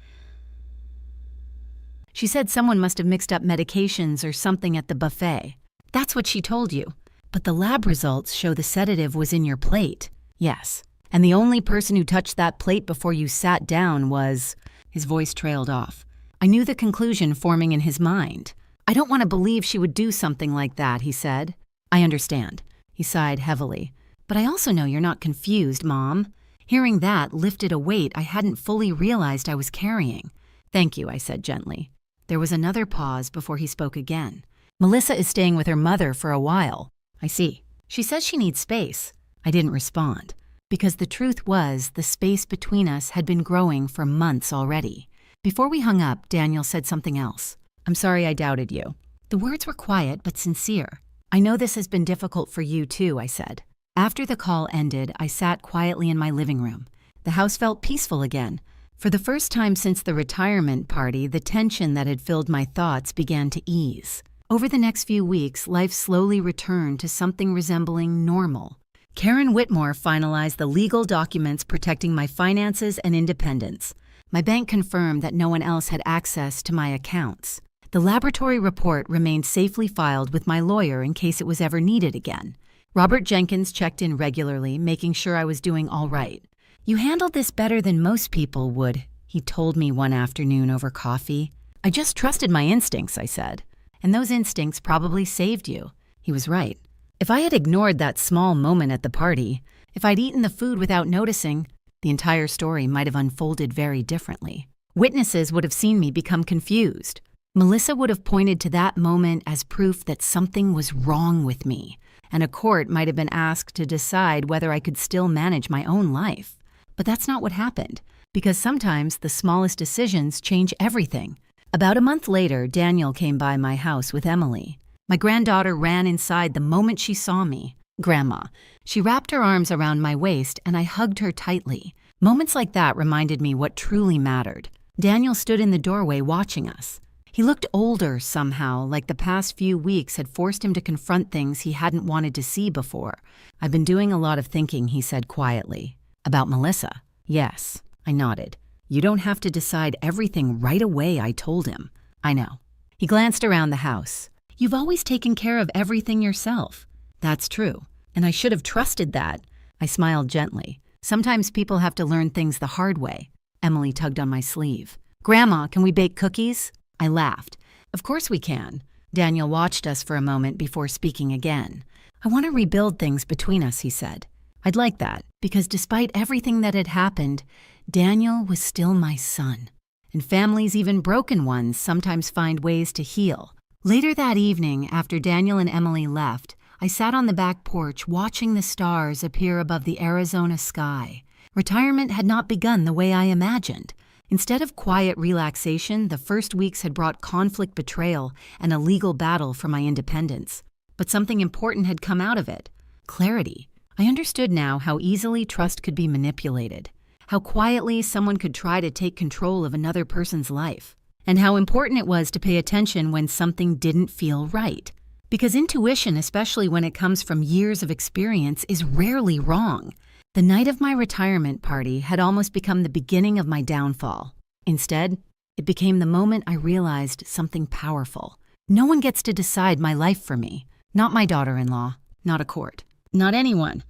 "She said someone must have mixed up medications or something at the buffet. That's what she told you. But the lab results show the sedative was in your plate." "Yes. And the only person who touched that plate before you sat down was—" His voice trailed off. I knew the conclusion forming in his mind. "I don't want to believe she would do something like that," he said. "I understand." He sighed heavily. "But I also know you're not confused, Mom." Hearing that lifted a weight I hadn't fully realized I was carrying. "Thank you," I said gently. There was another pause before he spoke again. "Melissa is staying with her mother for a while." "I see. She says she needs space." I didn't respond, because the truth was the space between us had been growing for months already. Before we hung up, Daniel said something else. "I'm sorry I doubted you." The words were quiet but sincere. "I know this has been difficult for you too," I said. After the call ended, I sat quietly in my living room. The house felt peaceful again. For the first time since the retirement party, the tension that had filled my thoughts began to ease. Over the next few weeks, life slowly returned to something resembling normal. Karen Whitmore finalized the legal documents protecting my finances and independence. My bank confirmed that no one else had access to my accounts. The laboratory report remained safely filed with my lawyer in case it was ever needed again. Robert Jenkins checked in regularly, making sure I was doing all right. "You handled this better than most people would," he told me one afternoon over coffee. "I just trusted my instincts," I said. "And those instincts probably saved you." He was right. If I had ignored that small moment at the party, if I'd eaten the food without noticing, the entire story might have unfolded very differently. Witnesses would have seen me become confused. Melissa would have pointed to that moment as proof that something was wrong with me, and a court might have been asked to decide whether I could still manage my own life. But that's not what happened, because sometimes the smallest decisions change everything. About a month later, Daniel came by my house with Emily. My granddaughter ran inside the moment she saw me. "Grandma." She wrapped her arms around my waist, and I hugged her tightly. Moments like that reminded me what truly mattered. Daniel stood in the doorway watching us. He looked older somehow, like the past few weeks had forced him to confront things he hadn't wanted to see before. "I've been doing a lot of thinking," he said quietly. "About Melissa?" "Yes." I nodded. "You don't have to decide everything right away," I told him. "I know." He glanced around the house. "You've always taken care of everything yourself." "That's true, and I should have trusted that." I smiled gently. "Sometimes people have to learn things the hard way." Emily tugged on my sleeve. "Grandma, can we bake cookies?" I laughed. "Of course we can." Daniel watched us for a moment before speaking again. "I want to rebuild things between us," he said. "I'd like that, because despite everything that had happened, Daniel was still my son. And families, even broken ones, sometimes find ways to heal. Later that evening, after Daniel and Emily left, I sat on the back porch watching the stars appear above the Arizona sky. Retirement had not begun the way I imagined. Instead of quiet relaxation, the first weeks had brought conflict, betrayal, and a legal battle for my independence. but something important had come out of it. Clarity. I understood now how easily trust could be manipulated, how quietly someone could try to take control of another person's life, and how important it was to pay attention when something didn't feel right. Because intuition, especially when it comes from years of experience, is rarely wrong. The night of my retirement party had almost become the beginning of my downfall. Instead, it became the moment I realized something powerful. No one gets to decide my life for me. Not my daughter-in-law, not a court, not anyone.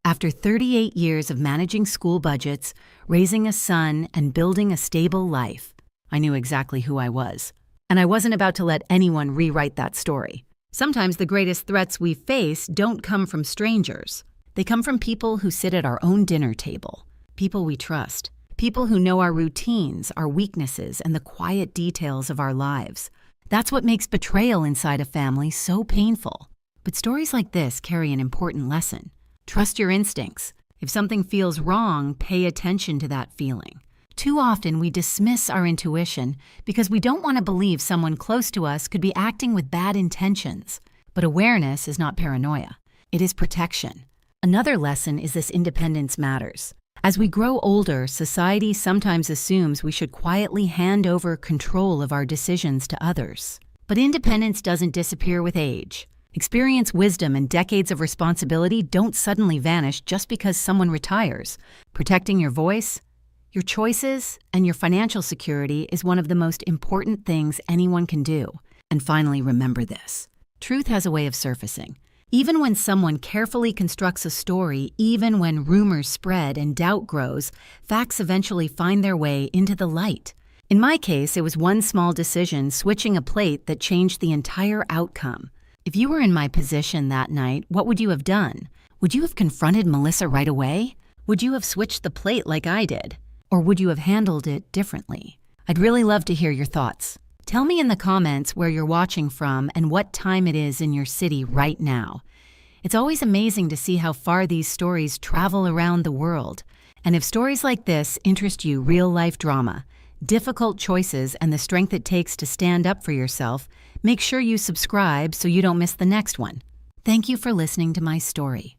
After 38 years of managing school budgets, raising a son, and building a stable life, I knew exactly who I was. And I wasn't about to let anyone rewrite that story. Sometimes the greatest threats we face don't come from strangers. They come from people who sit at our own dinner table, people we trust, people who know our routines, our weaknesses, and the quiet details of our lives. That's what makes betrayal inside a family so painful. But stories like this carry an important lesson. Trust your instincts. If something feels wrong, pay attention to that feeling. Too often we dismiss our intuition because we don't want to believe someone close to us could be acting with bad intentions. But awareness is not paranoia. It is protection. Another lesson is this: independence matters. As we grow older, society sometimes assumes we should quietly hand over control of our decisions to others. But independence doesn't disappear with age. Experience, wisdom, and decades of responsibility don't suddenly vanish just because someone retires. Protecting your voice, your choices, and your financial security is one of the most important things anyone can do. And finally, remember this: truth has a way of surfacing. Even when someone carefully constructs a story, even when rumors spread and doubt grows, facts eventually find their way into the light. In my case, it was one small decision, switching a plate, that changed the entire outcome. If you were in my position that night, what would you have done? Would you have confronted Melissa right away? Would you have switched the plate like I did? Or would you have handled it differently? I'd really love to hear your thoughts. Tell me in the comments where you're watching from and what time it is in your city right now. It's always amazing to see how far these stories travel around the world. And if stories like this interest you, real-life drama, difficult choices, and the strength it takes to stand up for yourself, make sure you subscribe so you don't miss the next one. Thank you for listening to my story.